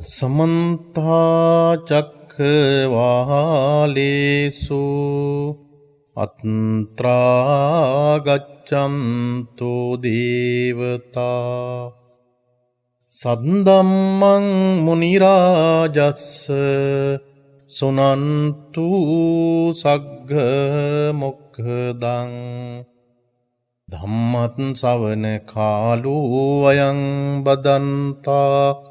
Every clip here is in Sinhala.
समन्ता चक्रवालेषु अत्रा गच्छन्तु देवता सद्धम्मं मुनिराजस्स सुनन्तु सग्ग मुक्खदं धम्मं सवන කාලෝ අයං බදන්තා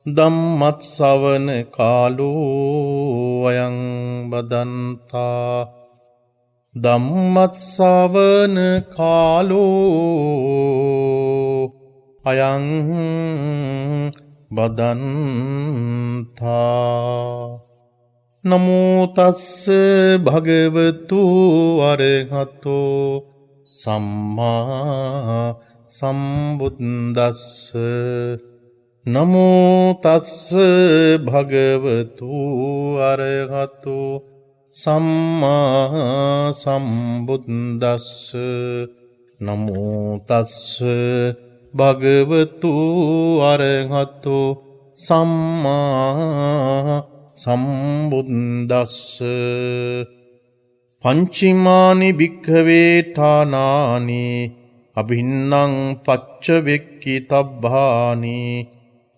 ධම්මත් සවන කාලෝ අයං බදන්තා ධම්මත් සවන කාලෝ අයං බදන්තා නමෝ තස්ස භගවතු අරහතෝ සම්මා සම්බුද්දස්ස නමෝ තස්ස භගවතු අරහතෝ සම්මා සම්බුද්දස්ස නමෝ තස්ස භගවතු අරහතෝ සම්මා සම්බුද්දස්ස පංචිමානි භික්ඛවේ ඨානානි අභින්නං පච්ච වෙක්කි තබ්බානි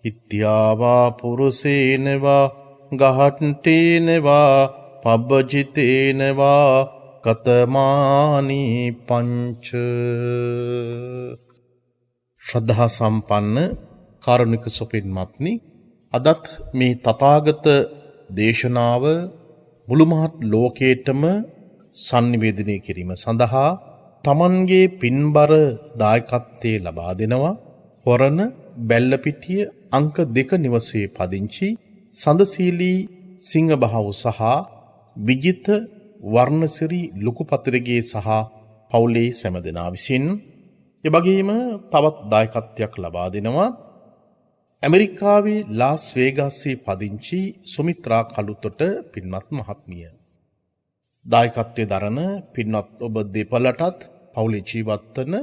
ඉත්‍යාවා පුරුසේන වා ගහට්ටේන වා පබ්බජිතේන වා කතමානි පංච. ශ්‍රද්ධා සම්පන්න කාරුණික සොපින්මත්නි, අදත් මේ තථාගත දේශනාව මුළු මහත් ලෝකේටම sannivedanaya කිරීම සඳහා තමන්ගේ පින්බර දායකත්වයේ ලබා දෙනවා හොරණ බැල්ලපිටිය අංක 2 නිවසේ පදිංචි සඳසීලී සිංහබහව් සහ විජිත වර්ණසිරි ලුකුපතිරගේ සහ පවුලේ සැම දෙනා විසින්. ඒ වගේම තවත් දායකත්වයක් ලබා දෙනවා ඇමරිකාවේ ලාස් වේගාස්සේ පදිංචි සුමිත්‍රා කළුතොට පින්වත් මහත්මිය. දායකත්වයේ දරන පින්වත් ඔබ දෙපළටත් පවුලේ ජීවත් වන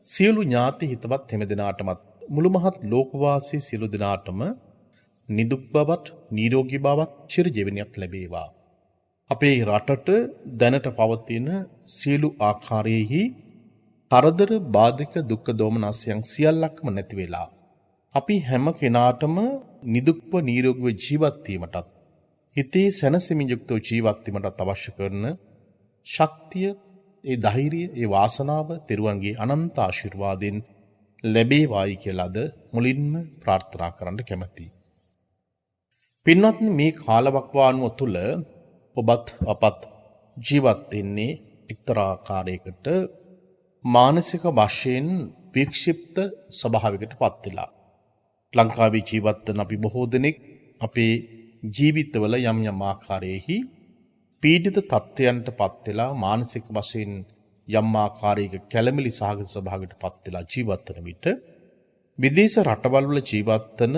සියලු ඥාති හිතවත් හැම දෙනාටමත් මුළු මහත් ලෝකවාසී සියලු දෙනාටම නිදුක් බවත් නිරෝගී බවත් චිරජීවනයක් ලැබේවා. අපේ රටට දැනට පවතින සියලු ආකාරයේහි තරදර බාධක දුක්ඛ දෝමනස්යන් සියල්ලක්ම නැති වෙලා අපි හැම කෙනාටම නිදුක්ව නිරෝගීව ජීවත් වීමටත් හිතේ සැනසීමෙන් යුක්තව ජීවත් වීමටත් අවශ්‍ය කරන ශක්තිය, ඒ ධෛර්යය, ඒ වාසනාව තෙරුවන්ගේ අනන්ත ආශිර්වාදෙන් ලැබේවායි කියලාද මුලින්ම ප්‍රාර්ථනා කරන්න කැමැතියි. පින්වත්නි, මේ කාලවකවානුව තුළ ඔබත් අපත් ජීවත් වෙන්නේ එක්තරා ආකාරයකට මානසික වශයෙන් වික්ෂිප්ත ස්වභාවයකට පත් වෙලා. ලංකාවේ ජීවත් වන අපි බොහෝ දෙනෙක් අපේ ජීවිතවල යම් යම් ආකාරයේහි පීඩිත තත්ත්වයන්ට පත් වෙලා මානසික වශයෙන් යම් ආකාරයක කැළමිලි සහගත ස්වභාවයකට පත් වෙලා ජීවත් වන විට විදේශ රටවල් වල ජීවත් වන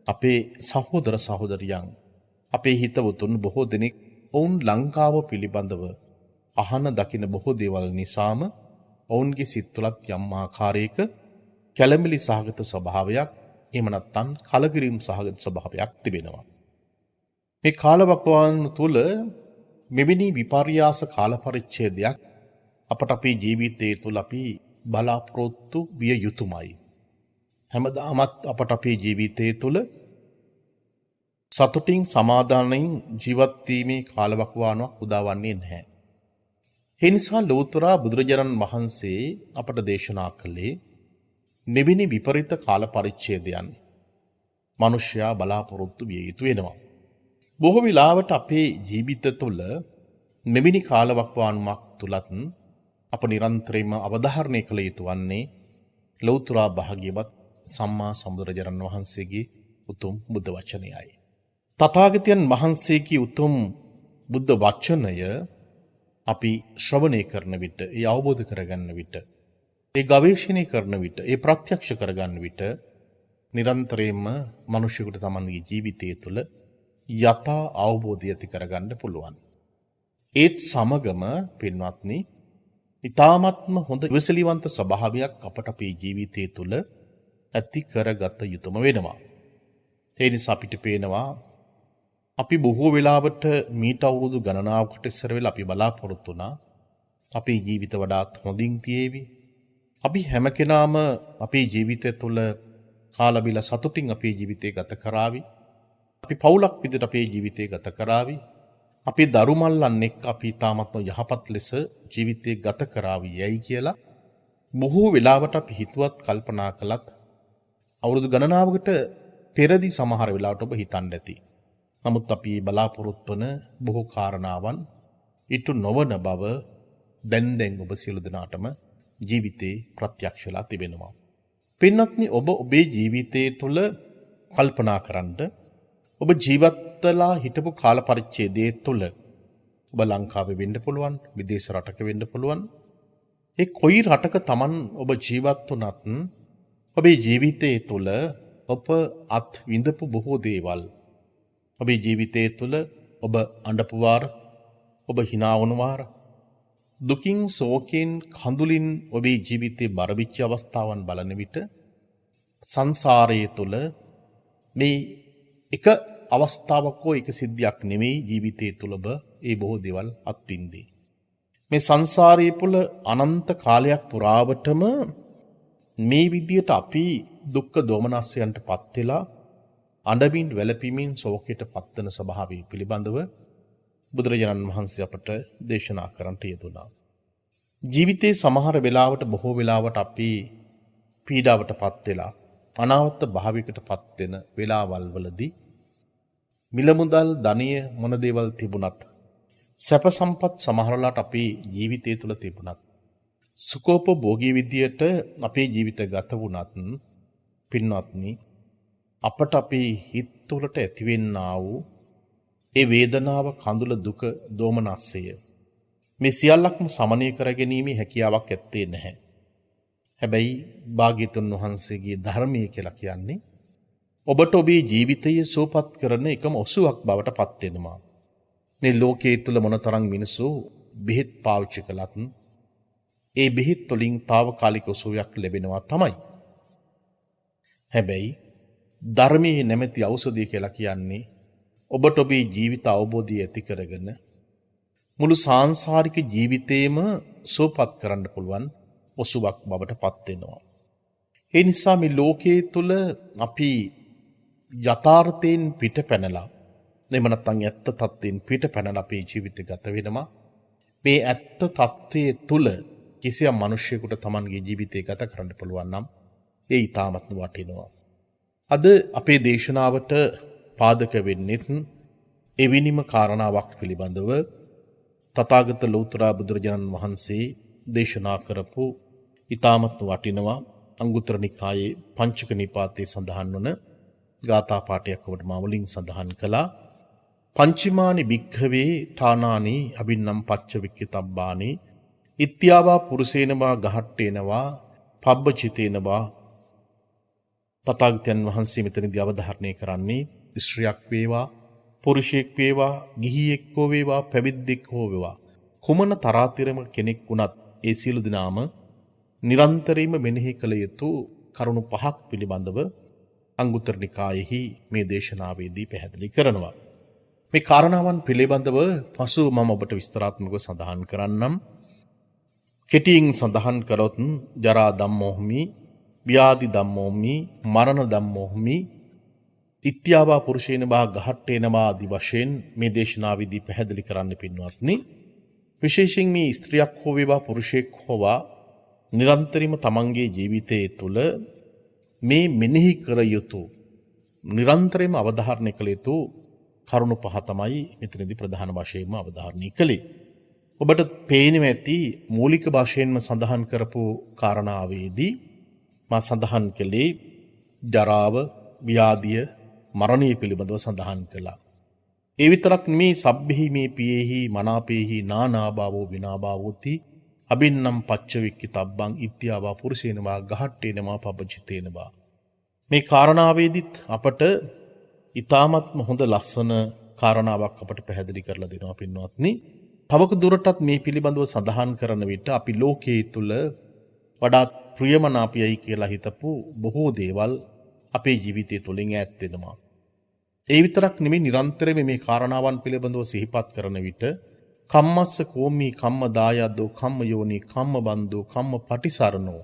අපේ සහෝදර සහෝදරියන්, අපේ හිතවතුන් බොහෝ දෙනෙක් ඔවුන් ලංකාව පිළිබඳව අහන දකින බොහෝ දේවල් නිසාම ඔවුන්ගේ සිත් තුළත් යම් ආකාරයක කැළමිලි සහගත ස්වභාවයක්, එහෙම නැත්නම් කලකිරීම සහගත ස්වභාවයක් තිබෙනවා. මේ කාලවකවානුව තුළ මෙවැනි විපර්යාස කාල පරිච්ඡේදයක් අපට අපේ ජීවිතයේ තුළ අපි බලාපොරොත්තු විය යුතුමයි. හැමදාමත් අපට අපේ ජීවිතයේ තුළ සතුටින් සමාදානයෙන් ජීවත් වීමේ කාලවකවානුවක් උදාවන්නේ නැහැ. ඒ නිසා ලෝතර බුදුරජාණන් වහන්සේ අපට දේශනා කළේ මෙවැනි විපරිත කාල පරිච්ඡේදයන් මිනිසයා බලාපොරොත්තු විය යුතු වෙනවා. බොහෝ විලාවට අපේ ජීවිත තුළ මෙවැනි කාලවකවානුවක් තුලත් අප නිරන්තරයෙන්ම අවධාරණය කළ යුතු වන්නේ ලෞතර භාග්‍යවත් සම්මා සම්බුදුරජාණන් වහන්සේගේ උතුම් බුද්ධ වචනයයි. තථාගතයන් වහන්සේගේ උතුම් බුද්ධ වචනය අපි ශ්‍රවණය කරන විට, ඒ අවබෝධ කරගන්න විට, ඒ ගවේෂණය කරන විට, ඒ ප්‍රත්‍යක්ෂ කරගන්න විට නිරන්තරයෙන්ම මිනිසෙකුට තමන්ගේ ජීවිතය තුළ යථා අවබෝධය ඇති කරගන්න පුළුවන්. ඒත් සමගම පින්වත්නි, ඊ타ත්ම හොඳ විසලිවන්ත ස්වභාවයක් අපට අපේ ජීවිතය තුළ ඇති කරගත යුතුම වෙනවා. ඒ නිසා අපිට පේනවා අපි බොහෝ වෙලාවට මීට අවුරුදු ගණනාවකට ඉස්සර වෙලා අපි බලාපොරොත්තු වුණා අපේ ජීවිත වඩාත් හොඳින් තියේවි. අපි හැම කෙනාම අපේ ජීවිතය තුළ කාලා බීලා සතුටින් අපේ ජීවිතය ගත කරાવી. අපි පවුලක් විදිහට අපේ ජීවිතය ගත කරાવી. අපේ දරුමල්ලන් එක්ක අපි තාමත්ම යහපත් ලෙස ජීවිතය ගත කරાવી යයි කියලා බොහෝ වෙලාවට අපි හිතුවත් කල්පනා කළත් අවුරුදු ගණනාවකට පෙරදී සමහර වෙලාවට ඔබ හිතන්න ඇති. නමුත් අපි බලාපොරොත්තු වන බොහෝ කාරණාවන් ඉටු නොවන බව දැන් ඔබ සියලු දෙනාටම ජීවිතේ ප්‍රත්‍යක්ෂ වෙලා තිබෙනවා. පින්වත්නි, ඔබ ඔබේ ජීවිතයේ තුල කල්පනා කරන්න ඔබ ජීවත්වලා හිටපු කාල පරිච්ඡේදයේ තුල ඔබ ලංකාවේ වෙන්න පුළුවන්, විදේශ රටක වෙන්න පුළුවන්. ඒ කොයි රටක Taman ඔබ ජීවත් වුණත් ඔබේ ජීවිතයේ තුල ඔබ අත් විඳපු බොහෝ දේවල්, ඔබේ ජීවිතයේ තුල ඔබ අඬපු වාර, ඔබ hina වුණු වාර, දුකින් සෝකෙන් කඳුලින් ඔබේ ජීවිතේ බරවිච්ච අවස්ථාවන් බලන විට සංසාරයේ තුල මේ එක අවස්ථාවක් හෝ එක සිද්ධියක් නෙමෙයි ජීවිතයේ තුල ඔබ ඒ බොහෝ දේවල් අත්විඳී. මේ සංසාරයේ පුල අනන්ත කාලයක් පුරාවටම මේ විදියට අපි දුක්ඛ දෝමනස්යන්ටපත් වෙලා අඬමින් වැළපීමින් ශෝකයට පත්වන ස්වභාවය පිළිබඳව බුදුරජාණන් වහන්සේ අපට දේශනා කරන්නට යෙදුණා. ජීවිතේ සමහර වෙලාවට බොහෝ වෙලාවට අපි පීඩාවටපත් වෙලා අනාවත භාවයකටපත් වෙන වෙලාවල් වලදී මිල මුදල් ධනිය මොන දේවල් තිබුණත් සැප සම්පත් සමහරලාට අපේ ජීවිතය තුළ තිබුණත් සුඛෝපභෝගී විදියට අපේ ජීවිත ගත වුණත් පින්වත්නි අපට අපේ හිත තුළට ඇතිවෙන්නා වූ ඒ වේදනාව කඳුල දුක දෝමනස්සය මේ සියල්ලක්ම සමනය කර ගැනීමේ හැකියාවක් ඇත්තේ නැහැ. හැබැයි භාග්‍යතුන් වහන්සේගේ ධර්මයේ කියලා කියන්නේ ඔබට ඔබේ ජීවිතයේ සුවපත් කරන එකම ඔසුවක් බවට පත් වෙනවා. මේ ලෝකයේ තුල මොනතරම් මිනිස්සු බෙහෙත් පාවිච්චි කළත් ඒ බෙහෙත් වලින් తాවකාලික ඔසුවයක් ලැබෙනවා තමයි. හැබැයි ධර්මයේ නැමැති ඖෂධය කියලා කියන්නේ ඔබට ඔබේ ජීවිත අවබෝධය ඇති කරගෙන මුළු සාංශාරික ජීවිතේම සුවපත් කරන්න පුළුවන් ඔසුවක් බවට පත් වෙනවා. ඒ නිසා මේ ලෝකයේ තුල අපි යථාර්ථයෙන් පිට පැනලා එහෙම නැත්නම් ඇත්ත තත්ත්වයෙන් පිට පැනලා අපේ ජීවිත ගත වෙනවා. මේ ඇත්ත තත්ත්වයේ තුල කිසියම් මිනිසෙකුට Tamanගේ ජීවිතය ගත කරන්න පුළුවන් නම් ඒ ඊටාත්ම වටිනවා. අද අපේ දේශනාවට පාදක වෙන්නේත් එවිනිම කාරණාවක් පිළිබඳව තථාගත ලෞතර බුදුරජාණන් වහන්සේ දේශනා කරපු ඊටාත්ම වටිනවා අංගුත්තර නිකායේ පංචක නිපාතේ සඳහන් වන ගාථා පාඨයක් ඔබට මාවලින් සඳහන් කළා. පංචමානි භික්ඛවේ ඨානානි අබින්නම් පච්ච වික්කිතබ්බානි ඉත්‍යාවා පුරුෂේනවා ගහට්ටේනවා පබ්බචිතේනවා. තථාගතයන් වහන්සේ මෙතනදී අවධාරණය කරන්නේ ස්ත්‍රියක් වේවා පුරුෂයෙක් වේවා ගිහියෙක් හෝ වේවා පැවිද්දෙක් හෝ වේවා කුමන තරාතිරම කෙනෙක් වුණත් ඒ සියලු දෙනාම නිරන්තරයෙන්ම මෙනෙහි කළ යුතු කරුණු පහක් පිළිබඳව අංගුත්තර නිකායෙහි මේ දේශනාවේදී පැහැදිලි කරනවා. මේ කාරණාවන් පිළිබඳව පසු මම ඔබට විස්තරාත්මකව සඳහන් කරන්නම්. කෙටියෙන් සඳහන් කරොත් ජරා ධම්මෝහමි, ව්‍යාධි ධම්මෝහමි, මරණ ධම්මෝහමි, ඉත්‍යාවා පුරුෂේනවා ගහට්ටේනවා ආදි වශයෙන් මේ දේශනාවේදී පැහැදිලි කරන්න පින්වත්නි. විශේෂයෙන් මේ ස්ත්‍රියක් හෝ වේවා පුරුෂයෙක් හෝවා නිරන්තරයෙන්ම තමන්ගේ ජීවිතයේ තුල මේ මෙනෙහි කර යුතු නිරන්තරයෙන්ම අවධාරණය කළ යුතු කරුණු පහ තමයි මෙතනදී ප්‍රධාන වශයෙන්ම අවධාරණය කළේ. ඔබට පේනවා ඇති මූලික වශයෙන්ම සඳහන් කරපු කාරණාවේදී මා සඳහන් කළේ ජරාව, ව්‍යාධිය, මරණය පිළිබඳව සඳහන් කළා. ඒ විතරක් නෙමේ සබ්බෙහි මේ පියෙහි මනාපේහි නානාභාවෝ විනාභාවෝති අබින්නම් පච්චවික්කිතබ්බං ඉත්‍යාවා පුරුෂේනවා ගහට්ටේනවා පබ්බචිතේනවා. මේ කාරණාවේදීත් අපට ඊ타මත්ම හොඳ ලස්සන කාරණාවක් අපට පැහැදිලි කරලා දෙනවා පින්වත්නි. තවක දුරටත් මේ පිළිබඳව සඳහන් කරන විට අපි ලෝකයේ තුල වඩාත් ප්‍රියමනාපයයි කියලා හිතපු බොහෝ දේවල් අපේ ජීවිතය තුළින් ඈත් වෙනවා. ඒ විතරක් නෙමෙයි නිරන්තරයෙන් මේ කාරණාවන් පිළිබඳව සිහිපත් කරන විට කම්මස්ස කෝමි කම්ම දායද්දෝ කම්ම යෝනි කම්ම බන්දෝ කම්ම පටිසරණෝ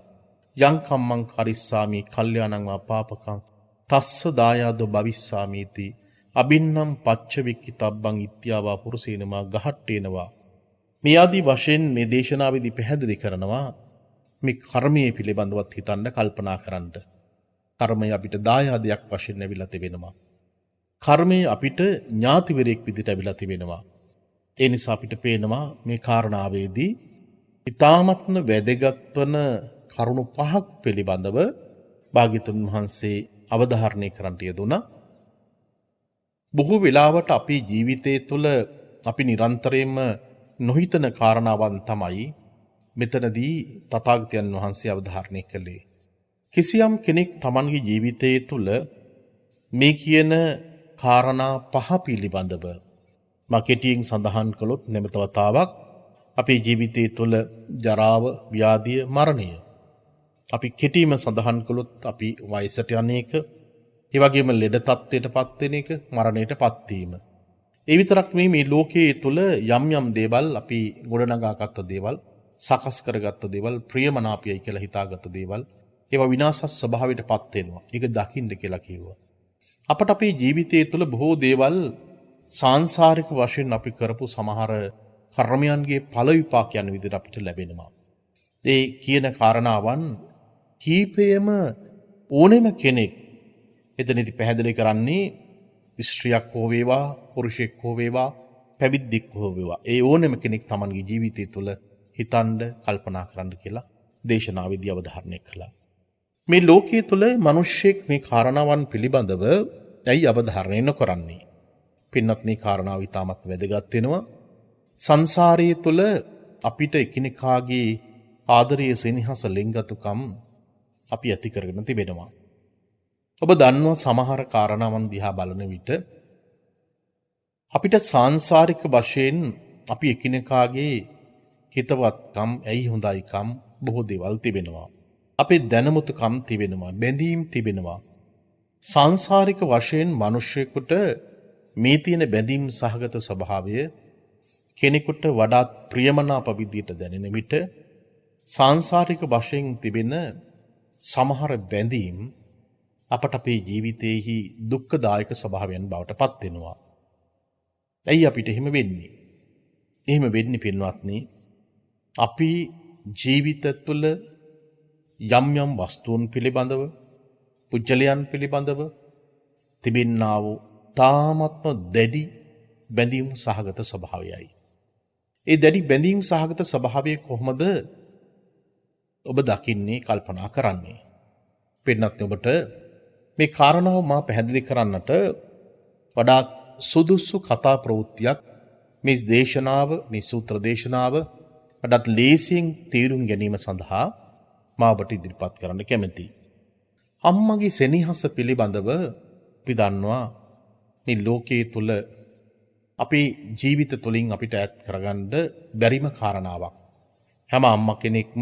යං කම්මං කරිස්සාමි කල්යාණං වා පාපකං තස්ස දායද්දෝ භවිස්සාමීති අබින්නම් පච්චවික්කි තබ්බං ඉත්‍යාවා පුරුසේනවා ගහට්ටේනවා. මේ ආදී වශයෙන් මේ දේශනාවේදී පැහැදිලි කරනවා මේ කර්මයේ පිළිබඳවත් හිතන්න කල්පනා කරන්න. කර්මය අපිට දායාදයක් වශයෙන් ලැබිලා තිබෙනවා. කර්මය අපිට ඥාතිවරයෙක් විදිහට ලැබිලා තිබෙනවා. ඒ නිසා අපිට පේනවා මේ කාරණාවේදී ඊ타මත්ම වැදගත් වන කරුණු පහක් පිළිබඳව භාග්‍යතුන් වහන්සේ අවධාරණය කරන්නට යෙදුණා. බොහෝ වෙලාවට අපේ ජීවිතය තුළ අපි නිරන්තරයෙන්ම නොහිතන කාරණාවන් තමයි මෙතනදී තථාගතයන් වහන්සේ අවධාරණය කළේ. කිසියම් කෙනෙක් Tamanගේ ජීවිතය තුළ මේ කියන කාරණා පහ පිළිබඳව මා කෙටියෙන් සඳහන් කළොත් නැවත වතාවක් අපේ ජීවිතය තුළ ජරාව, ව්‍යාධිය, මරණය අපි කෙටිම සඳහන් කළොත් අපි වයසට යන එක, ඒ වගේම ලෙඩ තත්ත්වයටපත් වෙන එක, මරණයටපත් වීම. ඒ විතරක් මේ ලෝකයේ තුල යම් යම් දේවල් අපි ගොඩනගාගත්ත දේවල්, සකස් කරගත්ත දේවල්, ප්‍රියමනාපයයි කියලා හිතාගත්ත දේවල්, ඒවා විනාශ ස්වභාවයටපත් වෙනවා. ඒක දකින්න කියලා කිව්වා. අපට අපේ ජීවිතයේ තුල බොහෝ දේවල් සාංශාරික වශයෙන් අපි කරපු සමහර කර්මයන්ගේ ඵල විපාකයන් විදිහට අපිට ලැබෙනවා. ඒ කියන කාරණාවන් කීපයම ඕනෙම කෙනෙක් එතනදි පැහැදිලි කරන්නේ ස්ත්‍රියක් හෝ වේවා, පුරුෂයෙක් හෝ වේවා, පැවිද්දෙක් හෝ වේවා. ඒ ඕනෙම කෙනෙක් Tamanගේ ජීවිතය තුළ හිතන්න, කල්පනා කරන්න කියලා දේශනාවේදී අවධාරණය කළා. මේ ලෝකයේ තුල මිනිස්සෙක් මේ කාරණාවන් පිළිබඳව ඇයි අවධාරණය නොකරන්නේ? පින්වත් මේ කාරණාව ඉතාමත් වැදගත් වෙනවා. සංසාරයේ තුල අපිට එකිනෙකාගේ ආදරයේ සෙනෙහස ලෙන්ගතුකම් අපි ඇති කරගෙන තිබෙනවා. ඔබ දන්නවා සමහර කාරණාවන් දිහා බලන විට අපිට සාංශාරික වශයෙන් අපි එකිනෙකාගේ හිතවත්කම්, ඇයි හොඳයිකම් බොහෝ දේවල් තිබෙනවා. අපේ දැනුමුතුකම් තිබෙනවා, බැඳීම් තිබෙනවා. සාංශාරික වශයෙන් මිනිසෙකුට මේ තියෙන බැඳීම් සහගත ස්වභාවය කෙනෙකුට වඩාත් ප්‍රියමනාප විදියට දැනෙන විට සාංශාරික වශයෙන් තිබෙන සමහර බැඳීම් අපට අපේ ජීවිතයේහි දුක්ඛදායක ස්වභාවයන් බවට පත් වෙනවා. ඇයි අපිට එහෙම වෙන්නේ? එහෙම වෙන්නේ පින්වත්නි, අපි ජීවිත තුළ යම් යම් වස්තුන් පිළිබඳව, පුජ්‍යලයන් පිළිබඳව තිබෙන්නා වූ තාමත්ම දැඩි බැඳීම් සහගත ස්වභාවයයි. ඒ දැඩි බැඳීම් සහගත ස්වභාවය කොහොමද ඔබ දකින්නේ, කල්පනා කරන්නේ? පින්වත්නි, ඔබට මේ කාරණාව මා පැහැදිලි කරන්නට වඩා සුදුසු කතා ප්‍රවෘත්තියක් මේ දේශනාව, මේ සූත්‍ර දේශනාව වඩාත් ලේසියෙන් තේරුම් ගැනීම සඳහා මා ඔබට ඉදිරිපත් කරන්න කැමැතියි. අම්මගේ සෙනෙහස පිළිබඳව අපි දන්නවා මේ ලෝකයේ තුල අපේ ජීවිත තුළින් අපිට ඈත් කරගන්න බැරිම කාරණාවක්. හැම අම්මා කෙනෙක්ම,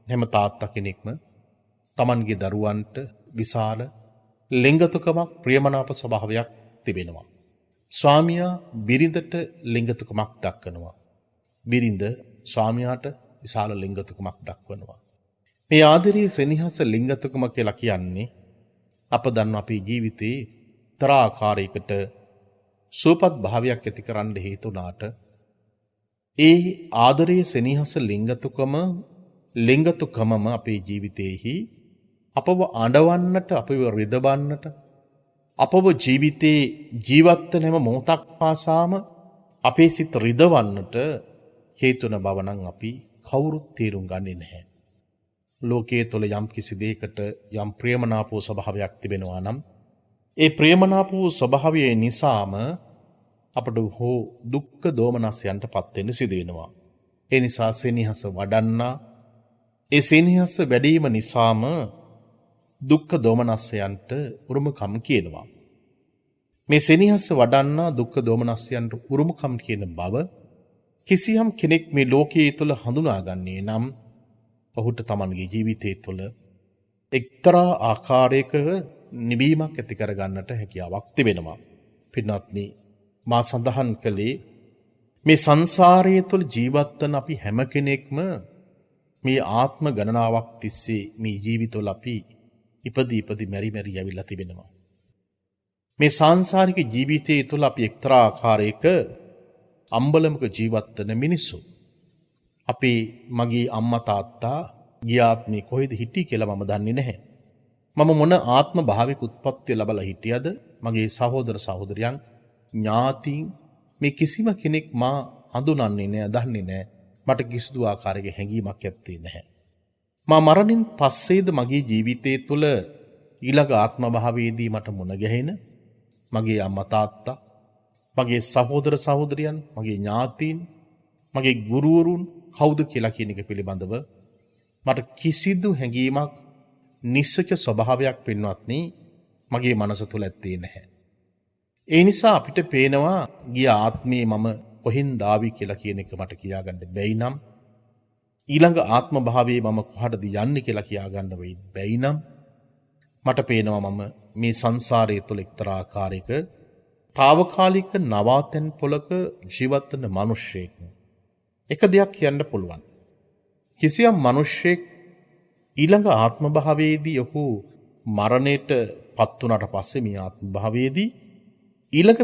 හැම තාත්තා කෙනෙක්ම Tamanගේ දරුවන්ට විශාල ලිංගතුකමක්, ප්‍රියමනාප ස්වභාවයක් තිබෙනවා. ස්වාමියා බිරිඳට ලිංගතුකමක් දක්වනවා. බිරිඳ ස්වාමියාට විශාල ලිංගතුකමක් දක්වනවා. මේ ආදරයේ සෙනෙහස ලිංගතුකම කියලා කියන්නේ අප දන්න අපේ ජීවිතේ තරා ආකාරයකට සුවපත් භාවයක් ඇති කරන්න හේතු වුණාට ඒ ආදරයේ සෙනෙහස ලිංගතුකමම අපේ ජීවිතයේහි අපව අඬවන්නට, අපව රිදවන්නට, අපව ජීවිතේ ජීවත් වෙන හැම මොහොතක් පාසාම අපේ සිත රිදවන්නට හේතු වන බව නම් අපි කවුරුත් තේරුම් ගන්නේ නැහැ. ලෝකයේ තුල යම් කිසි දෙයකට යම් ප්‍රේමනාපෝ ස්වභාවයක් තිබෙනවා නම් ඒ ප්‍රේමනාපෝ ස්වභාවය නිසාම අපට හෝ දුක්ඛ දෝමනස්යන්ටපත් වෙන්න සිදු වෙනවා. ඒ නිසා සෙනෙහස වඩන්නා, ඒ සෙනෙහස වැඩිම නිසාම දුක්ඛ දෝමනස්යන්ට උරුමකම් කියනවා. මේ සෙනෙහස වඩන්නා දුක්ඛ දෝමනස්යන්ට උරුමකම් කියන බව කිසියම් කෙනෙක් මේ ලෝකයේ තුල හඳුනාගන්නේ නම් ඔහුට Tamanගේ ජීවිතය තුළ එක්තරා ආකාරයක නිවීමක් ඇති කරගන්නට හැකියාවක් තිබෙනවා. පින්වත්නි මා සඳහන් කළේ මේ සංසාරයේ තුල ජීවත් වන අපි හැම කෙනෙක්ම මේ ආත්ම ගණනාවක් තිස්සේ මේ ජීවිතවල අපි ඉපදී මෙරි ඇවිල්ලා තිබෙනවා. මේ සංසාරික ජීවිතයේ තුල අපි එක්තරා ආකාරයක අම්බලමක ජීවත් වෙන මිනිස්සු. අපි මගේ අම්මා තාත්තා ගිය ආත්මේ කොහෙද හිටියේ කියලා මම දන්නේ නැහැ. මම මොන ආත්ම භාවික උත්පත්ති ලැබලා හිටියද මගේ සහෝදර සහෝදරියන් ඥාතීන් මේ කිසිම කෙනෙක් මා හඳුනන්නේ නැහැ, දන්නේ නැහැ. මට කිසිදු ආකාරයක හැඟීමක් ඇත්තේ නැහැ. මා මරණින් පස්සේද මගේ ජීවිතයේ තුල ඊළඟ ආත්ම භාවයේදී මට මුණ ගැහෙන මගේ අම්මා තාත්තා, මගේ සහෝදර සහෝදරියන්, මගේ ඥාතීන්, මගේ ගුරුවරුන් කවුද කියලා කියන එක පිළිබඳව මට කිසිදු හැඟීමක් නිස්සක ස්වභාවයක් පින්වත්නි මගේ මනස තුල ඇත්තේ නැහැ. ඒ නිසා අපිට පේනවා ගිය ආත්මේ මම කොහෙන්ද ආවි කියලා කියන එක මට කියාගන්න බැයි නම්, ඊළඟ ආත්ම භාවයේ මම කොහටද යන්නේ කියලා කියාගන්න බැයි නම්, මට පේනවා මම මේ සංසාරයේ තුල එක්තරා ආකාරයක తాවකාලික නවාතැන් පොලක ජීවත් වෙන මිනිසෙක්. එක දෙයක් කියන්න පුළුවන්. කිසියම් මිනිසෙක් ඊළඟ ආත්ම භාවයේදී ඔහු මරණයට පත් වුණාට පස්සේ මේ ආත්ම භාවයේදී ඊළඟ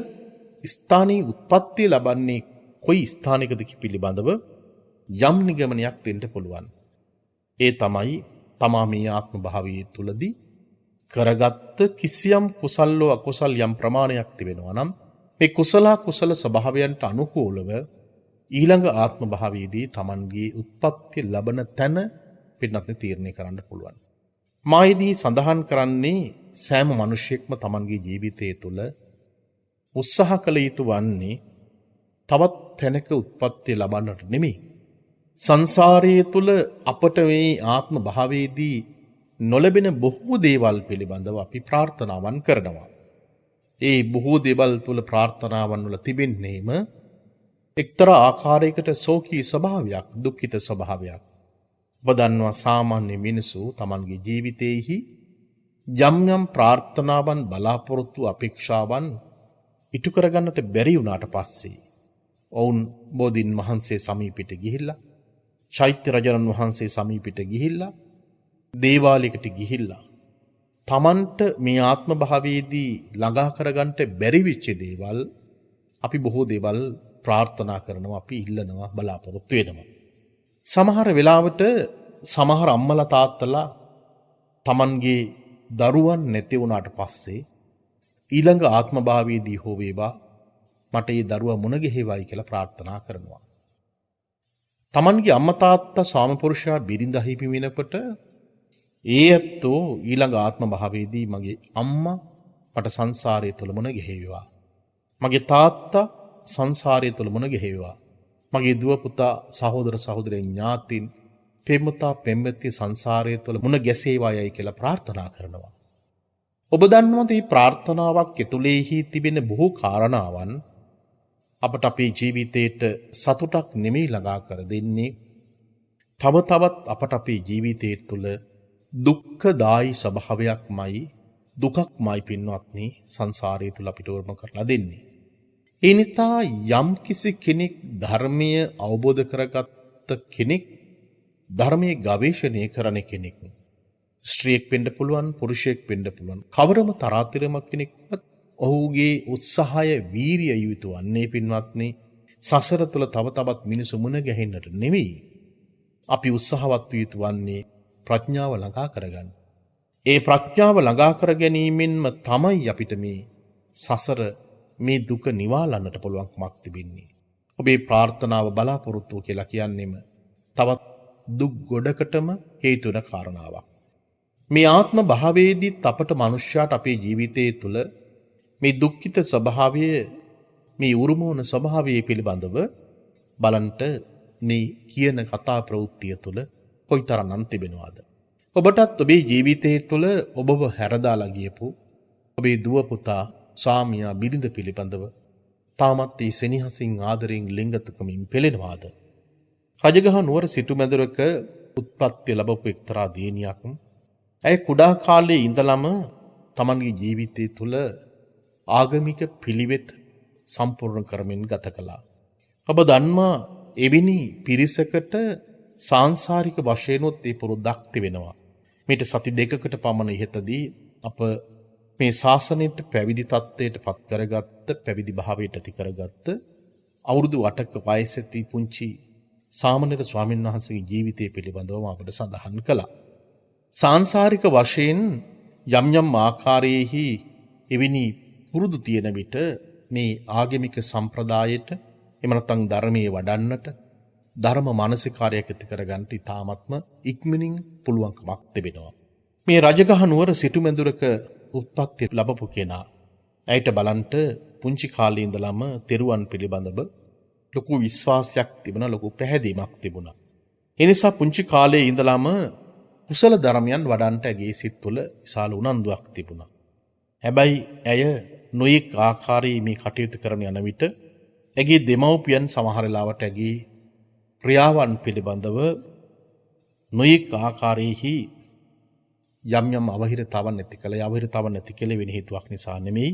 ස්ථානයේ උත්පත්තිය ලබන්නේ කොයි ස්ථානයකද පිළිබඳව යම් නිගමනයක් දෙන්න පුළුවන්. ඒ තමයි තමා මේ ආත්ම භාවයේ තුලදී කරගත්ත කිසියම් කුසල්ලෝ අකුසල් යම් ප්‍රමාණයක් තිබෙනවා නම් මේ කුසල ස්වභාවයන්ට අනුකූලව ඊළඟ ආත්ම භාවයේදී Tamanගේ උත්පත්ති ලබන තැන පින්නත් තීරණය කරන්න පුළුවන්. මායිදී සඳහන් කරන්නේ සෑම මිනිසෙක්ම Tamanගේ ජීවිතය තුළ උත්සාහ කළ යුතු වන්නේ තවත් තැනක උත්පත්ති ලබන්නට නෙමෙයි. සංසාරයේ තුල අපට මේ ආත්ම භාවයේදී නොලැබෙන බොහෝ දේවල් පිළිබඳව අපි ප්‍රාර්ථනාවන් කරනවා. ඒ බොහෝ දේවල් තුල ප්‍රාර්ථනාවන් වල තිබෙන්නේම එක්තරා ආකාරයකට සෝකී ස්වභාවයක්, දුක්ඛිත ස්වභාවයක්. ඔබ දන්නවා සාමාන්‍ය මිනිසු Tamanගේ ජීවිතයේහි යම් යම් ප්‍රාර්ථනාවන්, බලාපොරොත්තු, අපේක්ෂාවන් ඉටු කරගන්නට බැරි වුණාට පස්සේ ඔවුන් බෝධින් වහන්සේ සමීපෙට ගිහිල්ලා, චෛත්‍ය රජරන් වහන්සේ සමීපෙට ගිහිල්ලා, දේවාලයකට ගිහිල්ලා තමන්ට මේ ආත්ම භාවයේදී ළඟා කරගන්නට බැරි වෙච්ච දේවල් අපි බොහෝ දේවල් ප්‍රාර්ථනා කරනවා, අපි ඉල්ලනවා, බලාපොරොත්තු වෙනවා. සමහර වෙලාවට සමහර අම්මලා තාත්තලා තමන්ගේ දරුවන් නැති වුණාට පස්සේ ඊළඟ ආත්ම භාවයේදී හෝ වේවා මට මේ දරුවා මුණ ගැහිවයි කියලා ප්‍රාර්ථනා කරනවා. තමන්ගේ අම්මා තාත්තා ස්වාමිපුරුෂයා බිරිඳ හිමිවෙනකොට ඒ ඇත්තෝ ඊළඟ ආත්ම භාවයේදී මගේ අම්මා මට සංසාරය තුල මුණ ගැහිවා. මගේ තාත්තා සංසාරය තුල මුණ ගැහිවා. මගේ දුව පුතා, සහෝදර සහෝදරයන්, ඥාතීන්, පෙම්වතා පෙම්වතිය සංසාරය තුල මුණ ගැසේවායයි කියලා ප්‍රාර්ථනා කරනවා. ඔබ දන්නවද මේ ප්‍රාර්ථනාවක් ඇතුළේහි තිබෙන බොහෝ කාරණාවන් අපට අපේ ජීවිතයට සතුටක් නෙමෙයි ළඟා කර දෙන්නේ. තව තවත් අපට අපේ ජීවිතය තුළ දුක්ඛදායි ස්වභාවයක්මයි, දුකක්මයි පින්වත්නි සංසාරය තුළ අපිට උරුම කරලා දෙන්නේ. ඒ නිසා යම් කිසි කෙනෙක් ධර්මය අවබෝධ කරගත්ත කෙනෙක්, ධර්මයේ ගවේෂණය කරන කෙනෙක්, ස්ත්‍රියෙක් වෙන්න පුළුවන්, පුරුෂයෙක් වෙන්න පුළුවන්, කවරම තරාතිරමක් කෙනෙක්වත් ඔහුගේ උත්සාහය, වීරිය යුතු වන්නේ පින්වත්නි සසර තුළ තව තවත් මිනිසු මුණ ගැහෙන්නට නෙවෙයි. අපි උත්සාහවත් විය යුතු වන්නේ ප්‍රඥාව ළඟා කරගන්න. ඒ ප්‍රඥාව ළඟා කර ගැනීමෙන්ම තමයි අපිට මේ සසර, මේ දුක නිවාලන්නට පුළුවන්කමක් තිබෙන්නේ. ඔබේ ප්‍රාර්ථනාව, බලාපොරොත්තුව කියලා කියන්නේම තවත් දුක් ගොඩකටම හේතු වෙන කාරණාවක්. මේ ආත්ම භාවයේදී අපට මනුෂ්‍යයාට අපේ ජීවිතයේ තුල මේ දුක්ඛිත ස්වභාවය, මේ උරුමවන ස්වභාවය පිළිබඳව බලන්ට මේ කියන කතා ප්‍රවෘත්තිය තුළ කොයිතරම්නම් තිබෙනවද? ඔබටත් ඔබේ ජීවිතයේ තුළ ඔබව හැරදාලා ගියපු ඔබේ දුව පුතා, ස්වාමියා, බිරිඳ පිළිබඳව තාමත් ඒ සෙනෙහසින්, ආදරයෙන්, ලිංගතුකමින් පෙළෙනවාද? රජගහ නුවර සිටුමැදුරක උත්පත්ති ලැබපු එක්තරා දියණියක් ඇය කුඩා කාලයේ ඉඳලම තමන්ගේ ජීවිතය තුළ ආගමික පිළිවෙත් සම්පූර්ණ කරමින් ගත කළා. ඔබ දන්නවා එවැනි පිරිසකට සාංසාරික වශයෙන්ොත් ඒ පුරුද්දක් තිබෙනවා. මේට සති දෙකකට පමණ ඉහතදී අප මේ ශාසනයට පැවිදි තත්ත්වයට පත් කරගත්ත පැවිදි භාවයට ඇති කරගත්ත අවුරුදු 8ක වයසේ ඇති පුංචි සාමණේර ස්වාමීන් වහන්සේගේ ජීවිතය පිළිබඳව අපට සඳහන් කළා. සාංසාරික වශයෙන් යම් යම් ආකාරයේහි එවැනි පුරුදු තියෙන විට මේ ආගමික සම්ප්‍රදායට එහෙම නැත්නම් ධර්මයේ වඩන්නට ධර්ම මානසිකාරයක් ඇති කරගන්නට ඉතාමත්ම ඉක්මනින් පුළුවන්කමක් තිබෙනවා. මේ රජගහ නුවර සිටුමැදුරක උත්පත්ති ලැබපු කෙනා ඇයට බලන්ට පුංචි කාලේ ඉඳලම තෙරුවන් පිළිබඳව ලොකු විශ්වාසයක් තිබුණා, ලොකු පැහැදීමක් තිබුණා. ඒ නිසා පුංචි කාලේ ඉඳලම කුසල ධර්මයන් වඩන්නට ඇගේ සිත් තුළ විශාල උනන්දුවක් තිබුණා. හැබැයි ඇය නොයෙක් ආකාරයේ මේ කටයුතු කරන යන විට ඇගේ දෙමව්පියන් සමහර වෙලාවට ඇගේ ක්‍රියාවන් පිළිබඳව නොයෙක් ආකාරයේහි යම් යම් අවහිරතාවන් නැති කළ අවහිරතාවන් නැති කළ වෙන හේතුවක් නිසා නෙමෙයි.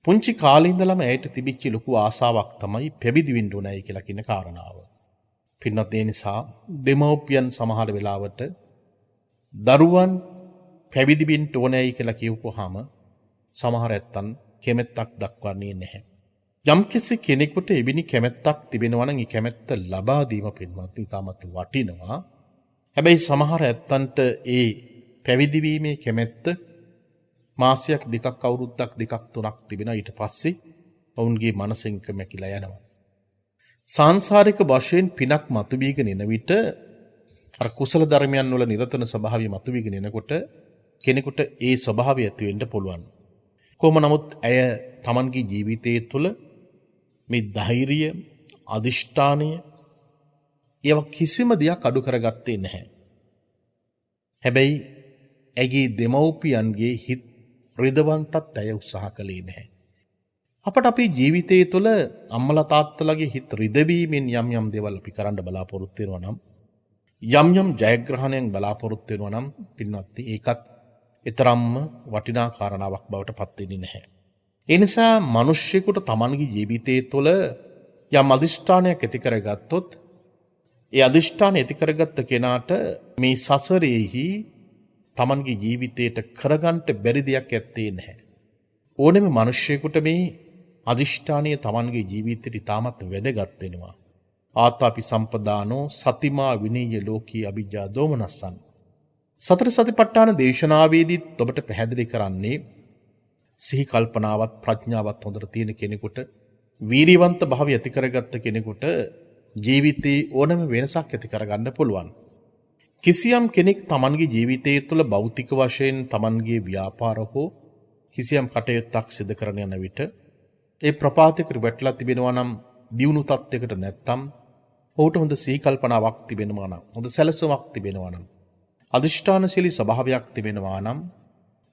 පුංචි කාලේ ඉඳලම ඇයට තිබිච්ච ලොකු ආසාවක් තමයි පැවිදි වෙන්න ඕනයි කියලා කියන කාරණාව. පින්වත් ඒ නිසා දෙමව්පියන් සමහර වෙලාවට දරුවන් පැවිදි වෙන්න ඕනයි කියලා කියවුවාම සමහර ඇත්තන් කැමැත්තක් දක්වන්නේ නැහැ. යම්කිසි කෙනෙකුට එවැනි කැමැත්තක් තිබෙනවා නම් ඒ කැමැත්ත ලබා දීම පින්වත් ඉතාමත් වටිනවා. හැබැයි සමහර ඇත්තන්ට ඒ පැවිදි වීමේ කැමැත්ත මාසයක් දෙකක් අවුරුද්දක් දෙකක් තුනක් තිබෙනවා. ඊට පස්සේ ඔවුන්ගේ මනසෙන් කැමැකිලා යනවා. සාංසාරික වශයෙන් පිනක් මතුවීගෙන එන විට අර කුසල ධර්මයන් වල නිරතන ස්වභාවය මතුවීගෙන එනකොට කෙනෙකුට ඒ ස්වභාවය ඇති වෙන්න පුළුවන්. කොහොම නමුත් ඇය Tamanගේ ජීවිතයේ තුළ මේ ධෛර්යය, අදිෂ්ඨානය ඒව කිසිම දෙයක් අඩු කරගත්තේ නැහැ. හැබැයි ඇගේ දෙමව්පියන්ගේ හිත් රිදවන්නටත් ඇය උත්සාහ කළේ නැහැ. අපට අපේ ජීවිතයේ තුළ අම්මලා තාත්තලාගේ හිත රිදවීමෙන් යම් යම් දේවල් අපි කරන්න බලාපොරොත්තු වෙනවා නම් යම් යම් ජයග්‍රහණයෙන් බලාපොරොත්තු වෙනවා නම් පින්වත් ඒකත් ඊතරම්ම වටිනා කාරණාවක් බවට පත් වෙන්නේ නැහැ. ඒ නිසා මිනිස්සෙකුට Tamanගේ ජීවිතයේ තුළ යම් අදිෂ්ඨානයක් ඇති කරගත්තොත් ඒ අදිෂ්ඨානය ඇති කරගත්ත කෙනාට මේ සසරේහි Tamanගේ ජීවිතයට කරගන්න බැරි දෙයක් ඇත්තේ නැහැ. ඕනෙම මිනිස්සෙකුට මේ අදිෂ්ඨානීය Tamanගේ ජීවිතයට ඉතාමත් වැදගත් වෙනවා. ආතාපි සම්පදානෝ සතිමා විනීය ලෝකී අභිජ්ජා දෝමනස්සං. සතර සතිපට්ඨාන දේශනාවේදීත් ඔබට පැහැදිලි කරන්නේ සිහි කල්පනාවත් ප්‍රඥාවත් හොඳට තියෙන කෙනෙකුට වීරියවන්ත භාවය ඇති කරගත්ත කෙනෙකුට ජීවිතේ ඕනම වෙනසක් ඇති කරගන්න පුළුවන්. කිසියම් කෙනෙක් Tamanගේ ජීවිතය තුළ භෞතික වශයෙන් Tamanගේ ව්‍යාපාර හෝ කිසියම් කටයුත්තක් සිදු කරන යන විට ඒ ප්‍රපාතයකට වැටලා තිබෙනවා නම් දියුණු තත්යකට නැත්තම් ඔහුට හොඳ සිහි කල්පනාවක් තිබෙනවා නම් හොඳ සැලසුමක් තිබෙනවා නම් අදිෂ්ඨානශීලී ස්වභාවයක් තිබෙනවා නම්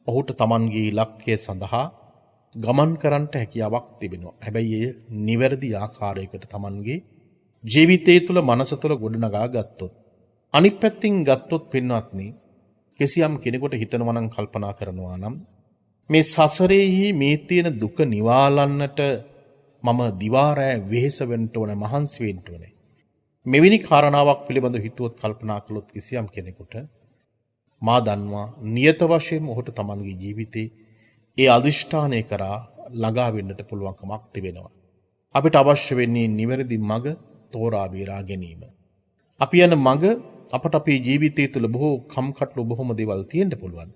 ඔහුට Tamanගේ ඉලක්කය සඳහා ගමන් කරන්නට හැකියාවක් තිබෙනවා. හැබැයි ඒ නිවැරදි ආකාරයකට Tamanගේ ජීවිතය තුළ මනස තුළ ගොඩනගා ගත්තොත් අනිත් පැත්තෙන් ගත්තොත් පින්වත්නි කිසියම් කෙනෙකුට හිතනවා නම් කල්පනා කරනවා නම් මේ සසරේහි මේ තියෙන දුක නිවාලන්නට මම දිවා රැ වෙහෙස වෙන්න ඕන මහන්සි වෙන්න ඕනේ. මෙවැනි කාරණාවක් පිළිබඳව හිතුවොත් කල්පනා කළොත් කිසියම් කෙනෙකුට මා දන්නවා නියත වශයෙන්ම ඔහුට Tamanගේ ජීවිතේ ඒ අදිෂ්ඨානය කරා ළඟා වෙන්නට පුළුවන්කමක් තිබෙනවා. අපිට අවශ්‍ය වෙන්නේ නිවැරදි මඟ තෝරා බේරා ගැනීම. අපි යන මඟ අපට අපේ ජීවිතය තුළ බොහෝ කම්කටොළු බොහොම දේවල් තියෙන්න පුළුවන්.